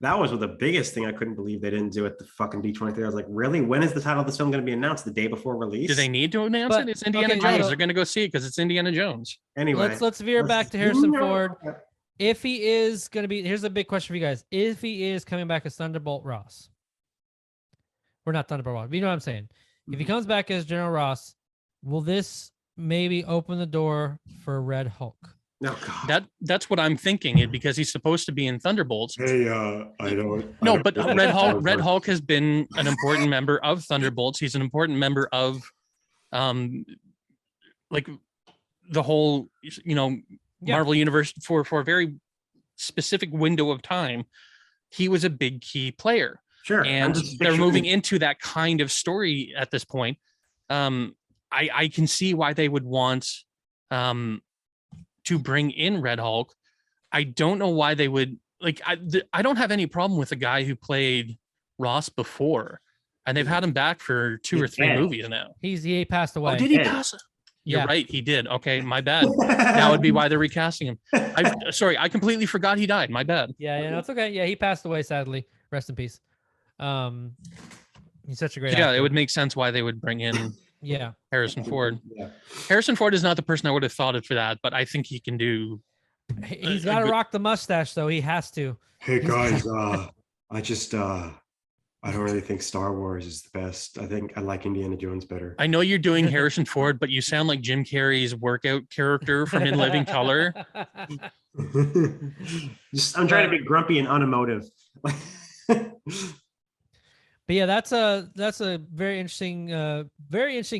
Speaker 2: That was the biggest thing I couldn't believe they didn't do at the fucking D23. I was like, really? When is the title of this film going to be announced? The day before release?
Speaker 3: Do they need to announce it? It's Indiana Jones. They're going to go see it because it's Indiana Jones.
Speaker 2: Anyway,
Speaker 1: let's veer back to Harrison Ford. If he is going to be, here's a big question for you guys. If he is coming back as Thunderbolt Ross, we're not Thunderbolt Ross, but you know what I'm saying. If he comes back as General Ross, will this maybe open the door for Red Hulk?
Speaker 2: No, God.
Speaker 3: That's what I'm thinking, because he's supposed to be in Thunderbolts.
Speaker 2: Hey, I don't.
Speaker 3: No, but Red Hulk has been an important member of Thunderbolts. He's an important member of, like the whole, Marvel universe for a very specific window of time. He was a big key player.
Speaker 2: Sure.
Speaker 3: And they're moving into that kind of story at this point. I can see why they would want to bring in Red Hulk. I don't know why they would I don't have any problem with the guy who played Ross before, and they've had him back for 2 or 3 movies now.
Speaker 1: He passed away.
Speaker 3: Oh, did he pass? You're right, he did. Okay, my bad. That would be why they're recasting him. Sorry, I completely forgot he died. My bad.
Speaker 1: Yeah, no, it's okay. Yeah, he passed away, sadly. Rest in peace. He's such a great actor.
Speaker 3: It would make sense why they would bring in Harrison Ford.
Speaker 2: Yeah.
Speaker 3: Harrison Ford is not the person I would have thought of for that, but I think he can do.
Speaker 1: He's got to rock the mustache, though. He has to.
Speaker 2: Hey guys, I don't really think Star Wars is the best. I think I like Indiana Jones better.
Speaker 3: I know you're doing Harrison Ford, but you sound like Jim Carrey's workout character from In Living Color.
Speaker 2: I'm trying to be grumpy and unemotive.
Speaker 1: But yeah, that's a very interesting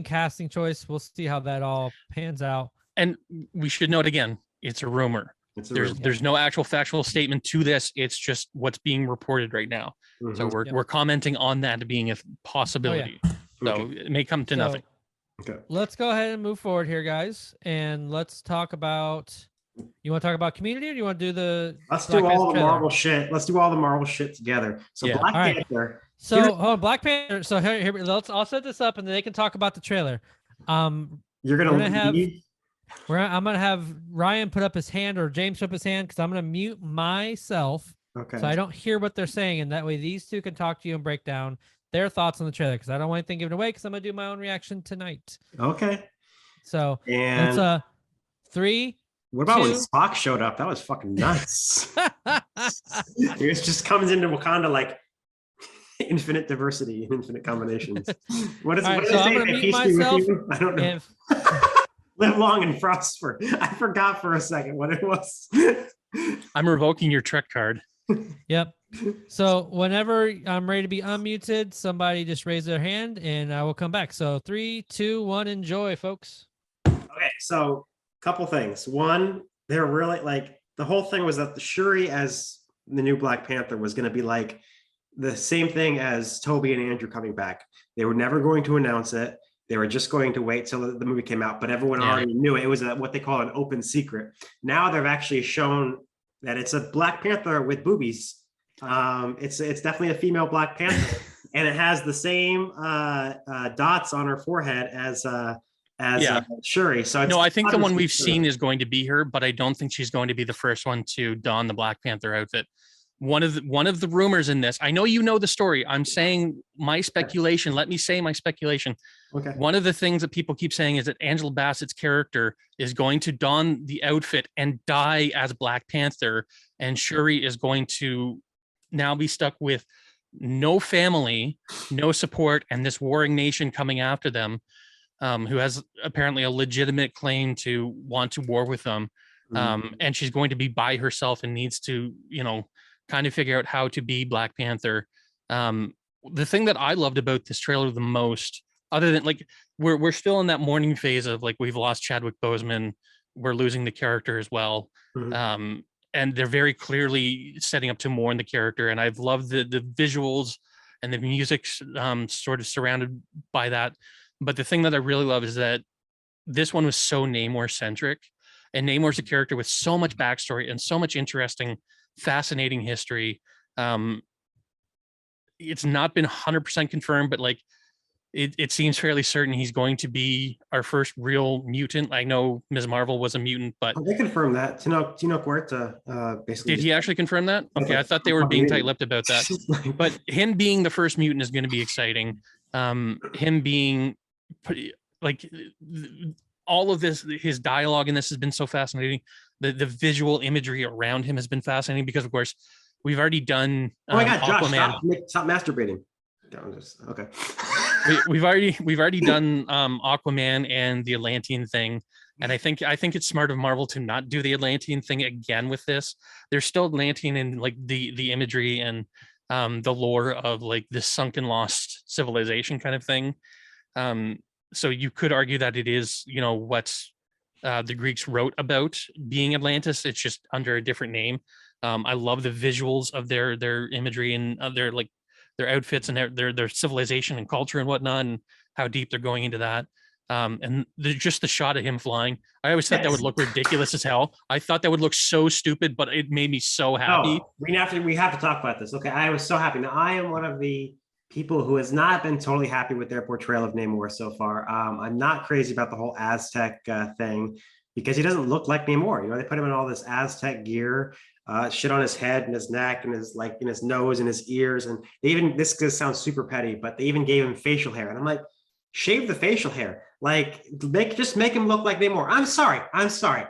Speaker 1: casting choice. We'll see how that all pans out.
Speaker 3: And we should note again, it's a rumor. There's no actual factual statement to this. It's just what's being reported right now. Mm-hmm. So we're commenting on that being a possibility. Oh, yeah. So it may come to nothing.
Speaker 2: Okay.
Speaker 1: Let's go ahead and move forward here, guys, and let's talk about. You want to talk about Community, or do you want to do the?
Speaker 2: Let's do all the Marvel shit. Let's do all the Marvel shit together. So Black Panther.
Speaker 1: So Black Panther. So here, I'll set this up, and then they can talk about the trailer.
Speaker 2: You're gonna
Speaker 1: have. I'm gonna have Ryan put up his hand, or James put up his hand, because I'm gonna mute myself, so I don't hear what they're saying, and that way these two can talk to you and break down their thoughts on the trailer, because I don't want anything given away, because I'm gonna do my own reaction tonight.
Speaker 2: Okay.
Speaker 1: So and 3.
Speaker 2: What about when Spock showed up? That was fucking nuts. He just comes into Wakanda like infinite diversity and infinite combinations. What is it? So I'm gonna mute myself. I don't know. Live long and prosper. I forgot for a second what it was.
Speaker 3: I'm revoking your Trek card.
Speaker 1: Yep. So whenever I'm ready to be unmuted, somebody just raise their hand and I will come back. So 3, 2, 1, enjoy, folks.
Speaker 2: Okay, so a couple things. One, they're really the whole thing was that the Shuri as the new Black Panther was going to be like the same thing as Toby and Andrew coming back. They were never going to announce it. They were just going to wait till the movie came out, but everyone already knew it. It was what they call an open secret. Now they've actually shown that it's a Black Panther with boobies. It's definitely a female Black Panther, and it has the same dots on her forehead as Shuri. So
Speaker 3: I think the one we've seen is going to be her, but I don't think she's going to be the first one to don the Black Panther outfit. One of the rumors in this, I know you know the story. I'm saying my speculation. Let me say my speculation.
Speaker 2: Okay.
Speaker 3: One of the things that people keep saying is that Angela Bassett's character is going to don the outfit and die as Black Panther, and Shuri is going to now be stuck with no family, no support, and this warring nation coming after them, who has apparently a legitimate claim to want to war with them. And she's going to be by herself and needs to, kind of figure out how to be Black Panther. The thing that I loved about this trailer the most, other than we're still in that mourning phase of we've lost Chadwick Boseman, we're losing the character as well. Mm-hmm. And they're very clearly setting up to mourn the character. And I've loved the visuals and the music sort of surrounded by that. But the thing that I really love is that this one was so Namor centric, and Namor's a character with so much backstory and so much interesting, fascinating history. It's not been 100% confirmed, but it seems fairly certain he's going to be our first real mutant. I know Ms. Marvel was a mutant, but
Speaker 2: they confirmed that. Tino Huerta basically.
Speaker 3: Did he actually confirm that? Okay, I thought they were being tight-lipped about that. But him being the first mutant is going to be exciting. Him being all of this, his dialogue in this has been so fascinating. The visual imagery around him has been fascinating because, of course, we've already done.
Speaker 2: Oh my God, Josh, stop masturbating. Okay.
Speaker 3: we've already done Aquaman and the Atlantean thing. And I think it's smart of Marvel to not do the Atlantean thing again with this. There's still Atlantean in like the imagery and the lore of like this sunken lost civilization kind of thing. So you could argue that it is, you know, what the Greeks wrote about being Atlantis. It's just under a different name. I love the visuals of their imagery and their outfits and their civilization and culture and whatnot, and how deep they're going into that. And just the shot of him flying, I always thought that would look ridiculous as hell. I thought that would look so stupid, but it made me so happy.
Speaker 2: Oh, we have to talk about this. Okay, I was so happy. Now, I am one of the people who has not been totally happy with their portrayal of Namor so far. I'm not crazy about the whole Aztec thing because he doesn't look like Namor. You know, they put him in all this Aztec gear, shit on his head and his neck and his like in his nose and his ears, and they even, this sounds super petty, but they even gave him facial hair, and I'm like, shave the facial hair, like just make him look like Namor. I'm sorry.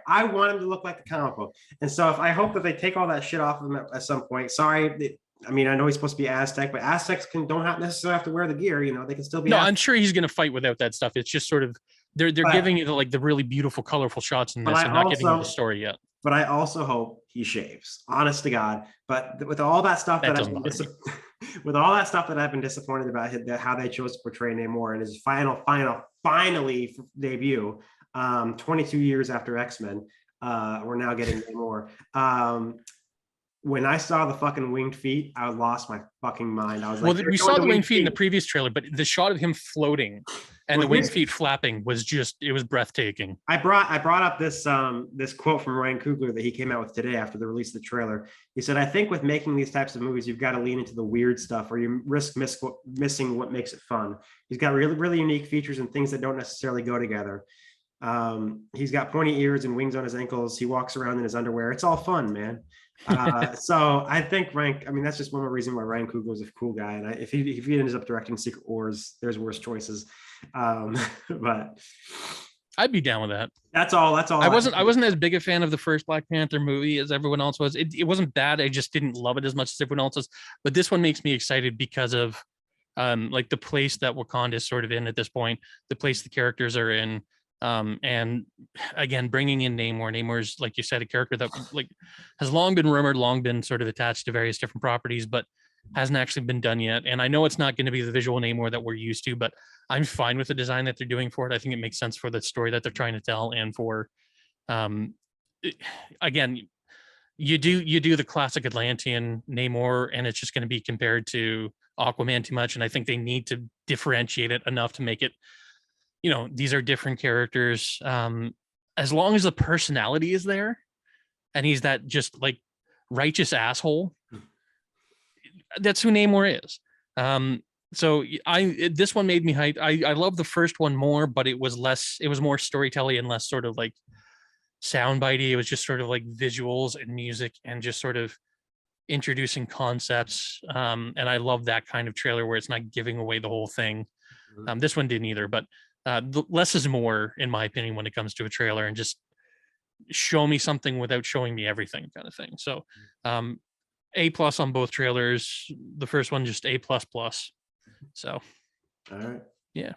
Speaker 2: I want him to look like the comic book, and so if I hope that they take all that shit off of him at some point. Sorry. I mean, I know he's supposed to be Aztec, but Aztecs don't necessarily have to wear the gear. You know, they can still be.
Speaker 3: No,
Speaker 2: Aztec.
Speaker 3: I'm sure he's going to fight without that stuff. It's just sort of they're giving you the really beautiful, colorful shots in this, and not giving you the story yet.
Speaker 2: But I also hope he shaves, honest to God. But with all that stuff with all that stuff that I've been disappointed about how they chose to portray Namor in his finally debut, 22 years after X-Men, we're now getting Namor. When I saw the fucking winged feet, I lost my fucking mind. I was like,
Speaker 3: well, we saw the winged feet in the previous trailer, but the shot of him floating and the winged feet flapping was it was breathtaking.
Speaker 2: I brought up this quote from Ryan Coogler that he came out with today after the release of the trailer. He said, I think with making these types of movies, you've got to lean into the weird stuff or you risk missing what makes it fun. He's got really, really unique features and things that don't necessarily go together. He's got pointy ears and wings on his ankles. He walks around in his underwear. It's all fun, man. So I think that's just one more reason why Ryan Coogler is a cool guy. And if he ends up directing Secret Wars, there's worse choices. But
Speaker 3: I'd be down with that.
Speaker 2: That's all.
Speaker 3: I wasn't as big a fan of the first Black Panther movie as everyone else was. It wasn't bad. I just didn't love it as much as everyone else was. But this one makes me excited because of like the place that Wakanda is sort of in at this point, the place the characters are in. And again, bringing in Namor's, like you said, a character that like has long been rumored, long been sort of attached to various different properties, but hasn't actually been done yet. And I know it's not going to be the visual Namor that we're used to, but I'm fine with the design that they're doing for it. I think it makes sense for the story that they're trying to tell, and for, again, you do the classic Atlantean Namor, and it's just going to be compared to Aquaman too much. And I think they need to differentiate it enough to make it, you know, these are different characters. As long as the personality is there and he's that just like righteous asshole, that's who Namor is. So this one made me hyped. I love the first one more, but it was more storytelling and less sort of like soundbitey. It was just sort of like visuals and music and just sort of introducing concepts. And I love that kind of trailer where it's not giving away the whole thing. This one didn't either, but less is more, in my opinion, when it comes to a trailer, and just show me something without showing me everything, kind of thing. So A+ on both trailers. The first one just A++. So
Speaker 2: all right.
Speaker 3: Yeah.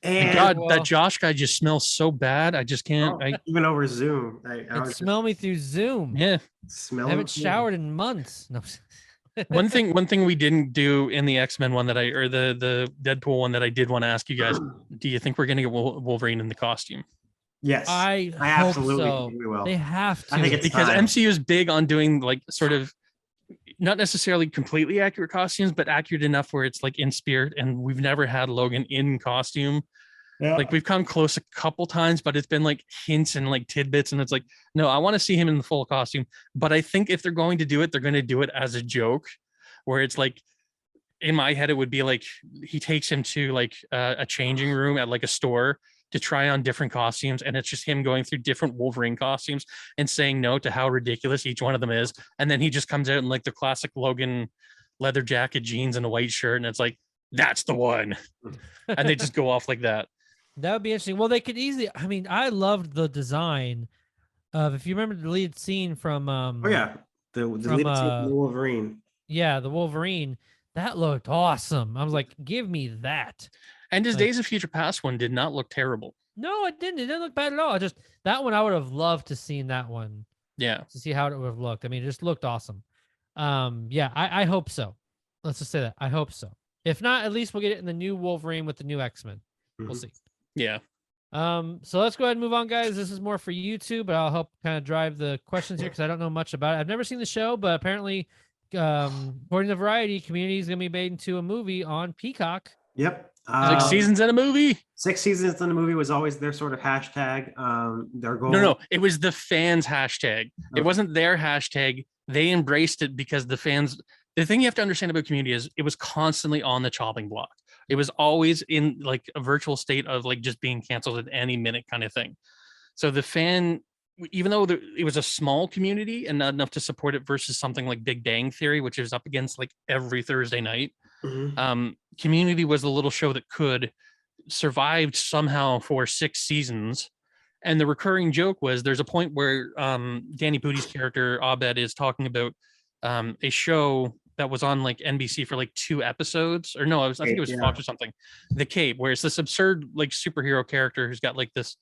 Speaker 2: And
Speaker 3: God, that Josh guy just smells so bad. I just can't.
Speaker 2: Even over Zoom.
Speaker 1: Smell me through Zoom.
Speaker 3: Yeah.
Speaker 1: I haven't showered in months. No.
Speaker 3: One thing we didn't do in the X-Men one the Deadpool one that I did want to ask you guys, do you think we're going to get Wolverine in the costume?
Speaker 2: Yes.
Speaker 1: I
Speaker 2: absolutely
Speaker 1: so.
Speaker 2: think we will.
Speaker 1: They have to.
Speaker 2: I think it's
Speaker 3: because
Speaker 2: time.
Speaker 3: MCU is big on doing like sort of not necessarily completely accurate costumes, but accurate enough where it's like in spirit. And we've never had Logan in costume.
Speaker 2: Yeah.
Speaker 3: Like we've come close a couple times, but it's been like hints and like tidbits. And it's like, no, I want to see him in the full costume. But I think if they're going to do it, they're going to do it as a joke, where it's like, in my head, it would be like he takes him to like a changing room at like a store to try on different costumes. And it's just him going through different Wolverine costumes and saying no to how ridiculous each one of them is. And then he just comes out in like the classic Logan leather jacket, jeans, and a white shirt. And it's like, that's the one. And they just go off like that.
Speaker 1: That would be interesting. Well, they could easily, I mean, I loved the design of, if you remember the lead scene from
Speaker 2: the lead scene from Wolverine.
Speaker 1: Yeah, the Wolverine. That looked awesome. I was like, give me that.
Speaker 3: And his
Speaker 1: Like-
Speaker 3: Days of Future Past one did not look terrible.
Speaker 1: No, it didn't. It didn't look bad at all. Just that one, I would have loved to seen that one
Speaker 3: Yeah.
Speaker 1: to see how it would have looked. I mean, it just looked awesome. Yeah, I hope so. Let's just say that. I hope so. If not, at least we'll get it in the new Wolverine with the new X-Men. We'll see.
Speaker 3: Yeah.
Speaker 1: So let's go ahead and move on, guys. This is more for you two, but I'll help kind of drive the questions here because I don't know much about it. I've never seen the show, but apparently, according to Variety, Community is going to be made into a movie on Peacock.
Speaker 2: Yep.
Speaker 3: 6 seasons in a movie.
Speaker 2: 6 seasons in a movie was always their sort of hashtag. Their goal.
Speaker 3: No, it was the fans' hashtag.
Speaker 2: Okay.
Speaker 3: It wasn't their hashtag. They embraced it because the fans. The thing you have to understand about Community is it was constantly on the chopping block. It was always in like a virtual state of like just being canceled at any minute kind of thing. So the fan, even though it was a small community and not enough to support it versus something like Big Bang Theory, which is up against like every Thursday night, Community was the little show that could survived somehow for 6 seasons. And the recurring joke was there's a point where Danny Pudi's character Abed is talking about a show that was on like NBC for like 2 episodes, or no, I think it was Fox or something. The Cape, where it's this absurd like superhero character who's got like this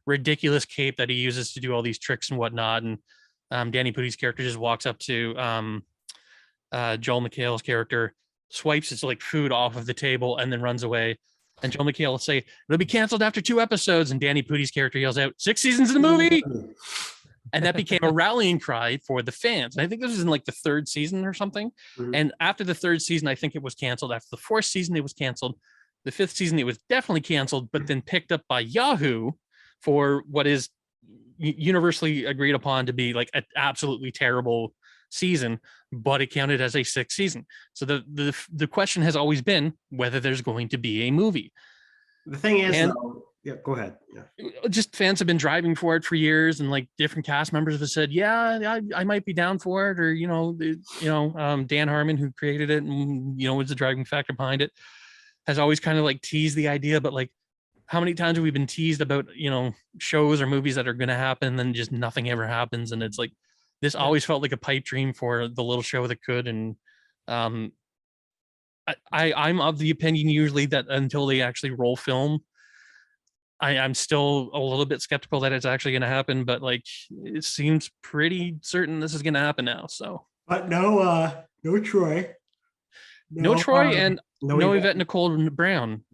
Speaker 3: ridiculous cape that he uses to do all these tricks and whatnot. And Danny Pudi's character just walks up to Joel McHale's character, swipes his like food off of the table, and then runs away. And Joel McHale will say it'll be canceled after 2 episodes, and Danny Pudi's character yells out 6 seasons in the movie. And that became a rallying cry for the fans. And I think this was in like the 3rd season or something. And after the 3rd season, I think it was canceled. After the 4th season, it was canceled. The 5th season, it was definitely canceled, but then picked up by Yahoo for what is universally agreed upon to be like an absolutely terrible season, but it counted as a 6th season. So the question has always been whether there's going to be a movie.
Speaker 2: The thing is,
Speaker 3: And-
Speaker 2: though, yeah, go ahead. Yeah.
Speaker 3: Just fans have been driving for it for years, and like different cast members have said, yeah, I might be down for it, or Dan Harmon, who created it and was the driving factor behind it, has always kind of like teased the idea. But like, how many times have we been teased about shows or movies that are going to happen, and then just nothing ever happens? And it's like this always felt like a pipe dream for the little show that could. And I'm of the opinion usually that until they actually roll film, I'm still a little bit skeptical that it's actually going to happen, but like it seems pretty certain this is going to happen now. So,
Speaker 2: But no Troy,
Speaker 3: no Troy, and no
Speaker 2: Yvette
Speaker 3: Yvette Nicole Brown.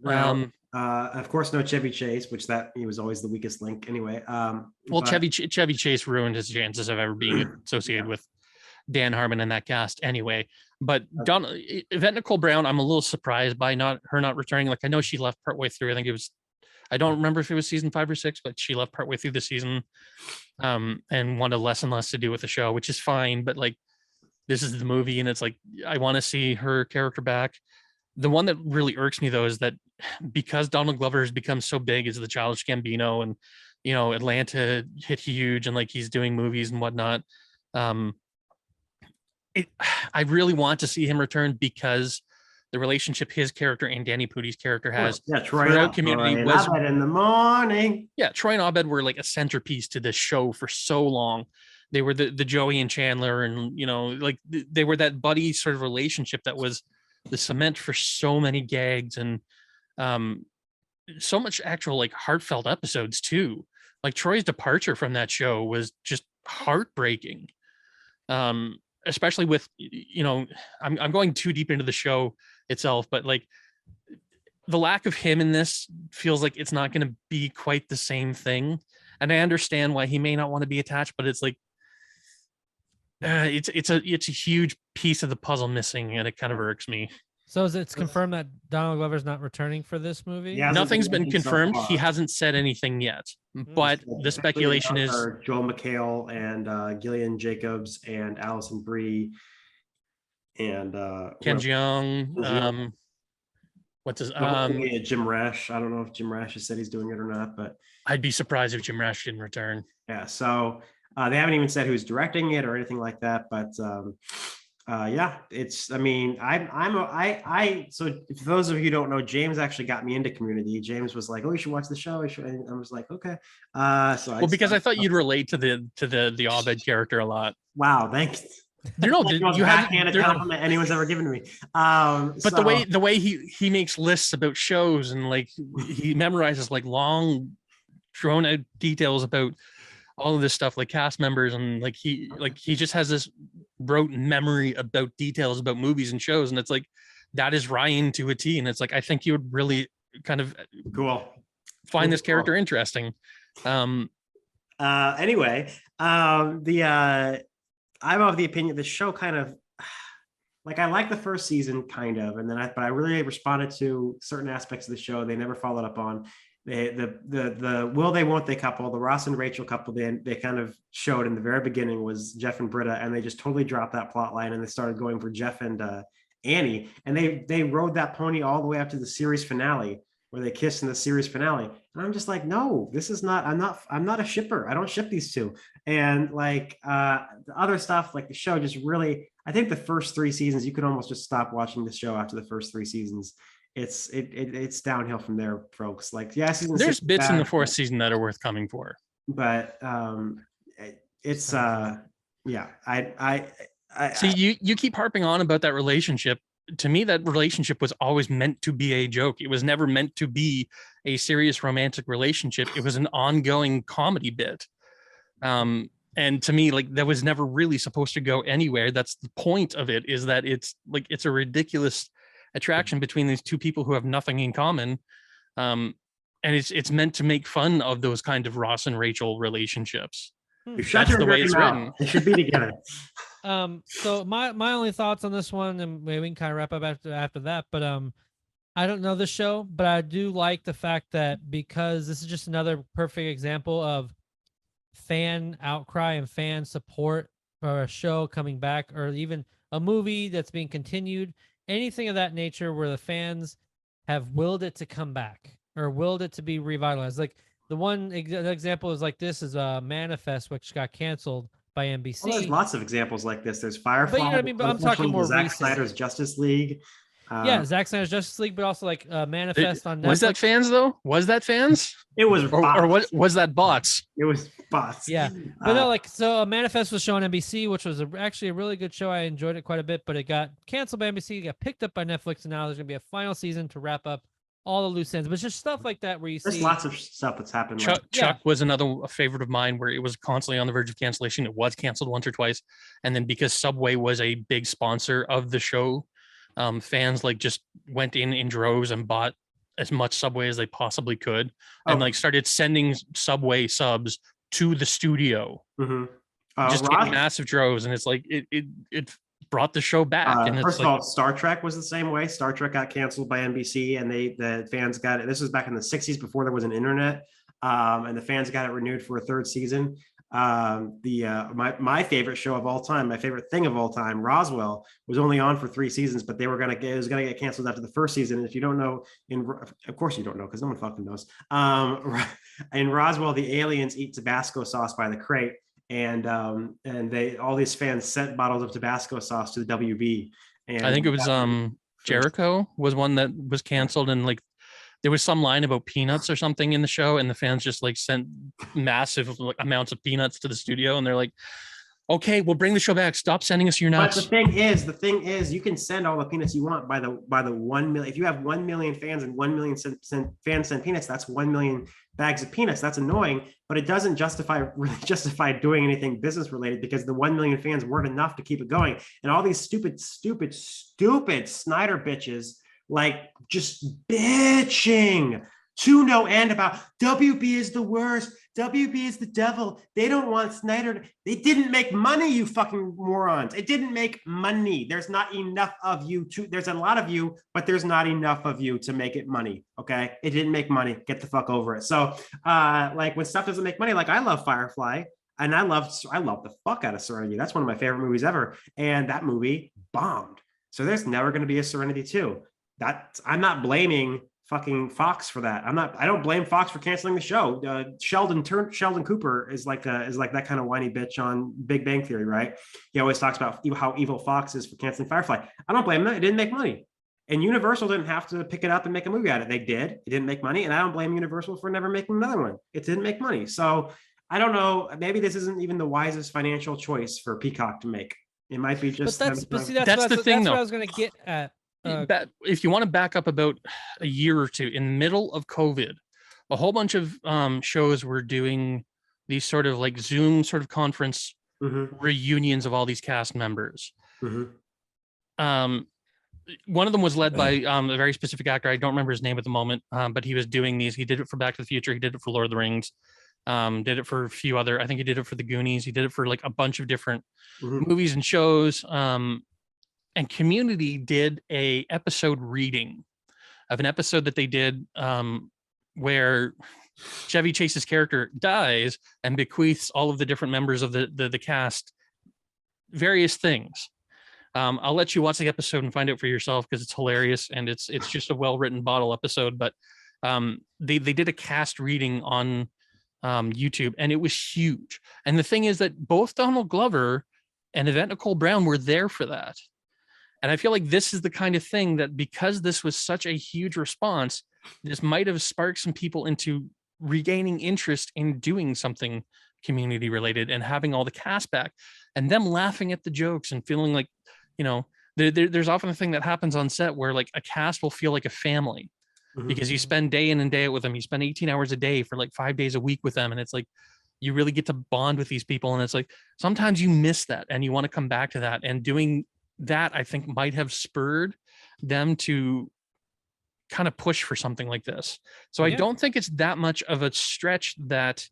Speaker 2: Of course, no Chevy Chase, which he was always the weakest link anyway.
Speaker 3: Well, Chevy Chase ruined his chances of ever being associated with Dan Harmon and that cast anyway. But Yvette Nicole Brown, I'm a little surprised by her not returning. Like I know she left partway through. I think it was. I don't remember if it was season 5 or 6, but she left partway through the season and wanted less and less to do with the show, which is fine. But like, this is the movie, and it's like, I want to see her character back. The one that really irks me though is that because Donald Glover has become so big as the Childish Gambino, and Atlanta hit huge, and like he's doing movies and whatnot. I really want to see him return because the relationship his character and Danny Pudi's character has
Speaker 2: Troy
Speaker 3: throughout Community was
Speaker 2: in the morning.
Speaker 3: Yeah, Troy and Abed were like a centerpiece to this show for so long. They were the Joey and Chandler, and like they were that buddy sort of relationship that was the cement for so many gags and so much actual like heartfelt episodes too. Like Troy's departure from that show was just heartbreaking. Especially with I'm going too deep into the show itself, but like the lack of him in this feels like it's not going to be quite the same thing. And I understand why he may not want to be attached, but it's like it's a huge piece of the puzzle missing, and it kind of irks me.
Speaker 1: So it's confirmed that Donald Glover's not returning for this movie?
Speaker 2: Yeah.
Speaker 3: Nothing's been confirmed.
Speaker 2: So
Speaker 3: he hasn't said anything yet, but the speculation is
Speaker 2: Joel McHale and Gillian Jacobs and Allison Brie and
Speaker 3: Ken Jeong. What's his
Speaker 2: Jim Rash. I don't know if Jim Rash has said he's doing it or not, but
Speaker 3: I'd be surprised if Jim Rash didn't return.
Speaker 2: Yeah. So they haven't even said who's directing it or anything like that, but yeah, it's, I mean, so for those of you who don't know, James actually got me into Community. James was like, oh, you should watch the show. And I was like, okay.
Speaker 3: Because I thought you'd relate to the Abed character a lot.
Speaker 2: Wow. Thanks.
Speaker 3: You know,
Speaker 2: Like the most
Speaker 3: you had
Speaker 2: backhanded
Speaker 3: there-
Speaker 2: compliment anyone's ever given to me.
Speaker 3: but
Speaker 2: So-
Speaker 3: the way he makes lists about shows and like he memorizes like long drawn out details about all of this stuff, like cast members, and like he just has this rote memory about details about movies and shows, and it's like that is Ryan to a T. And it's like I think you would really kind of
Speaker 2: cool.
Speaker 3: find this
Speaker 2: Cool.
Speaker 3: character interesting.
Speaker 2: Anyway, I'm of the opinion the show kind of like I like the first season kind of, and then but I really responded to certain aspects of the show they never followed up on. The will they won't they couple, the Ross and Rachel couple, they kind of showed in the very beginning was Jeff and Britta, and they just totally dropped that plot line and they started going for Jeff and Annie, and they rode that pony all the way up to the series finale where they kissed in the series finale. And I'm just like, no, this is not, I'm not a shipper. I don't ship these two. And like the other stuff, like the show just really, I think the first 3 seasons, you could almost just stop watching the show after the first 3 seasons. It's downhill from there, folks. Like, yeah,
Speaker 3: there's bits in the 4th season that are worth coming for.
Speaker 2: But it's yeah, I
Speaker 3: see you keep harping on about that relationship. To me, that relationship was always meant to be a joke. It was never meant to be a serious romantic relationship. It was an ongoing comedy bit. And to me, like that was never really supposed to go anywhere. That's the point of it, is that it's like it's a ridiculous attraction between these two people who have nothing in common. And it's meant to make fun of those kind of Ross and Rachel relationships.
Speaker 2: That's the way it's written. They should be together.
Speaker 1: So my only thoughts on this one, and maybe we can kind of wrap up after that, but I don't know the show, but I do like the fact that because this is just another perfect example of fan outcry and fan support for a show coming back, or even a movie that's being continued, anything of that nature where the fans have willed it to come back or willed it to be revitalized. Like the one example is like this is a Manifest, which got canceled by NBC.
Speaker 2: Well, there's lots of examples like this. There's Firefly.
Speaker 1: But you know what I mean? But I'm talking more
Speaker 2: Zack
Speaker 1: recent.
Speaker 2: Snyder's Justice League.
Speaker 1: Yeah, Zack Snyder's Justice League, but also like Manifest on Netflix.
Speaker 3: Was that fans though? Was that fans?
Speaker 2: It was bots.
Speaker 3: Or what was that bots?
Speaker 2: It was bots.
Speaker 1: Yeah, but no, like so Manifest was shown on NBC, which was actually a really good show. I enjoyed it quite a bit, but it got canceled by NBC, got picked up by Netflix, and now there's gonna be a final season to wrap up all the loose ends. But it's just stuff like that where you
Speaker 2: There's
Speaker 1: see
Speaker 2: lots of stuff that's happened.
Speaker 3: Chuck was another favorite of mine where it was constantly on the verge of cancellation. It was canceled once or twice, and then because Subway was a big sponsor of the show, fans like just went in droves and bought as much Subway as they possibly could, and like started sending Subway subs to the studio, just in massive droves. And it's like it brought the show back. And
Speaker 2: first of all, Star Trek was the same way. Star Trek got canceled by NBC, and the fans got it. This was back in the 60s before there was an internet, and the fans got it renewed for a 3rd season. My favorite show of all time, my favorite thing of all time, Roswell, was only on for 3 seasons, but it was gonna get canceled after the 1st season. And if you don't know, of course you don't know because no one fucking knows. In Roswell, the aliens eat Tabasco sauce by the crate, and all these fans sent bottles of Tabasco sauce to the WB. And
Speaker 3: I think it was Jericho was one that was canceled, and like there was some line about peanuts or something in the show, and the fans just like sent massive amounts of peanuts to the studio, and they're like, okay, we'll bring the show back. Stop sending us your nuts.
Speaker 2: But the thing is, you can send all the peanuts you want by the 1 million. If you have 1 million fans and 1 million fans send peanuts, that's 1 million bags of peanuts. That's annoying, but it doesn't really justify doing anything business related, because the 1 million fans weren't enough to keep it going. And all these stupid Snyder bitches, like just bitching to no end about WB is the worst. WB is the devil. They don't want Snyder. They didn't make money, you fucking morons. It didn't make money. There's not enough of you there's a lot of you, but there's not enough of you to make it money. Okay. It didn't make money. Get the fuck over it. So like when stuff doesn't make money, like I love Firefly, and I love the fuck out of Serenity. That's one of my favorite movies ever. And that movie bombed. So there's never going to be a Serenity 2. I'm not blaming fucking Fox for that. I don't blame Fox for canceling the show. Sheldon Cooper is like that kind of whiny bitch on Big Bang Theory, right? He always talks about how evil Fox is for canceling Firefly. I don't blame them. It didn't make money. And Universal didn't have to pick it up and make a movie out of it. They did. It didn't make money. And I don't blame Universal for never making another one. It didn't make money. So I don't know. Maybe this isn't even the wisest financial choice for Peacock to make. It might be
Speaker 1: But
Speaker 2: just
Speaker 1: that's but see
Speaker 3: That's the thing,
Speaker 1: that's what
Speaker 3: though.
Speaker 1: I was gonna get at.
Speaker 3: If you want to back up about a year or two, in the middle of COVID, a whole bunch of shows were doing these sort of like Zoom sort of conference reunions of all these cast members. One of them was led by a very specific actor. I don't remember his name at the moment, but he was doing these. He did it for Back to the Future. He did it for Lord of the Rings. Did it for a few other. I think he did it for the Goonies. He did it for like a bunch of different movies and shows. And Community did a episode reading of an episode that they did where Chevy Chase's character dies and bequeaths all of the different members of the cast various things. I'll let you watch the episode and find out for yourself because it's hilarious and it's just a well-written bottle episode. But they did a cast reading on YouTube and it was huge. And the thing is that both Donald Glover and Yvette Nicole Brown were there for that. And I feel like this is the kind of thing that because this was such a huge response, this might have sparked some people into regaining interest in doing something community related and having all the cast back and them laughing at the jokes and feeling like, you know, there's often a thing that happens on set where like a cast will feel like a family because you spend day in and day out with them. You spend 18 hours a day for like 5 days a week with them. And it's like, you really get to bond with these people. And it's like, sometimes you miss that and you want to come back to that, and doing that I think might have spurred them to kind of push for something like this. So I don't think it's that much of a stretch that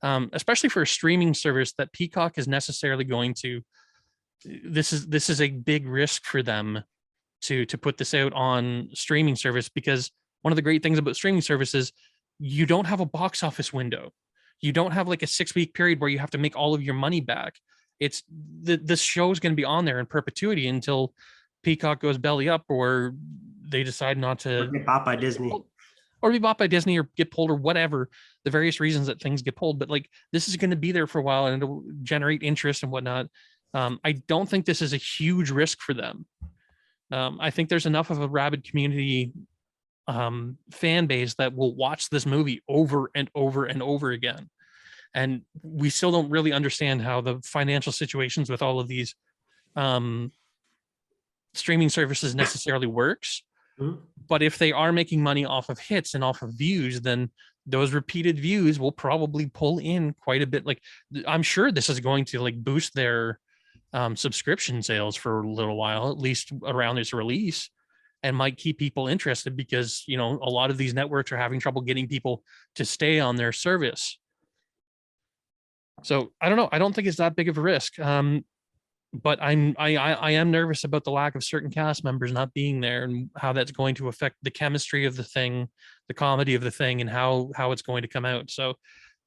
Speaker 3: especially for a streaming service that Peacock is necessarily going to, this is a big risk for them to put this out on streaming service, because one of the great things about streaming services, you don't have a box office window. You don't have like a 6-week period where you have to make all of your money back. It's the show is going to be on there in perpetuity until Peacock goes belly up or they decide not to
Speaker 2: get bought by Disney
Speaker 3: or be bought by Disney or get pulled or whatever, the various reasons that things get pulled. But like, this is going to be there for a while and it'll generate interest and whatnot. I don't think this is a huge risk for them. I think there's enough of a rabid community fan base that will watch this movie over and over and over again. And we still don't really understand how the financial situations with all of these streaming services necessarily works. But if they are making money off of hits and off of views, then those repeated views will probably pull in quite a bit. Like, I'm sure this is going to like boost their subscription sales for a little while, at least around its release, and might keep people interested because, you know, a lot of these networks are having trouble getting people to stay on their service. So I don't know. I don't think it's that big of a risk. But I am nervous about the lack of certain cast members not being there and how that's going to affect the chemistry of the thing, the comedy of the thing, and how it's going to come out. So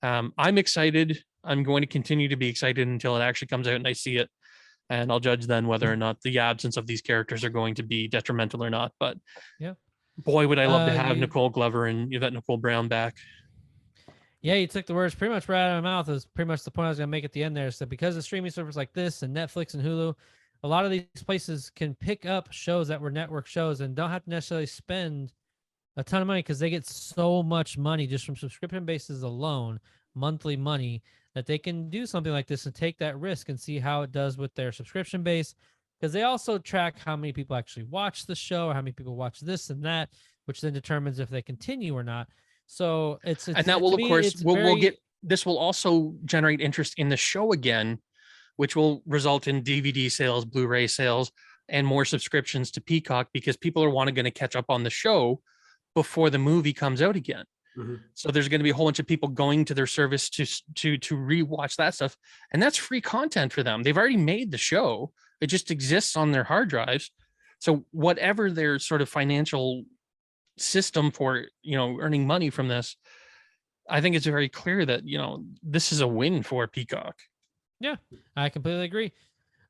Speaker 3: I'm excited. I'm going to continue to be excited until it actually comes out and I see it. And I'll judge then whether or not the absence of these characters are going to be detrimental or not. But
Speaker 1: yeah,
Speaker 3: boy, would I love to have Nicole Glover and Yvette Nicole Brown back.
Speaker 1: Yeah, you took the words pretty much right out of my mouth. Is pretty much the point I was going to make at the end there. So because of streaming services like this and Netflix and Hulu, a lot of these places can pick up shows that were network shows and don't have to necessarily spend a ton of money because they get so much money just from subscription bases alone, monthly money, that they can do something like this and take that risk and see how it does with their subscription base. Because they also track how many people actually watch the show or how many people watch this and that, which then determines if they continue or not. So it's
Speaker 3: and that will, of course, we'll get, this will also generate interest in the show again, which will result in DVD sales, Blu-ray sales, and more subscriptions to Peacock because people are going to catch up on the show before the movie comes out again. So there's going to be a whole bunch of people going to their service to rewatch that stuff, and that's free content for them. They've already made the show; it just exists on their hard drives. So whatever their sort of financial system for, you know, earning money from this, I think it's very clear that, you know, this is a win for Peacock.
Speaker 1: Yeah, I completely agree.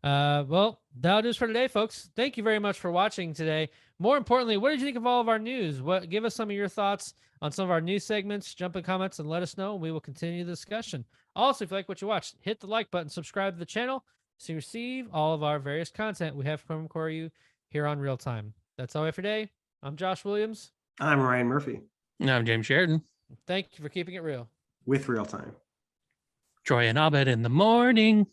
Speaker 1: Well, that'll do it for today, folks. Thank you very much for watching today. More importantly, what did you think of all of our news? Give us some of your thoughts on some of our news segments. Jump in comments and let us know, and we will continue the discussion. Also, if you like what you watched, hit the like button, subscribe to the channel so you receive all of our various content we have from for you here on Real Time. That's all we have for today. I'm Josh Williams.
Speaker 2: I'm Ryan Murphy.
Speaker 3: And I'm James Sheridan.
Speaker 1: Thank you for keeping it real.
Speaker 2: With Real Time.
Speaker 3: Troy and Abed in the morning.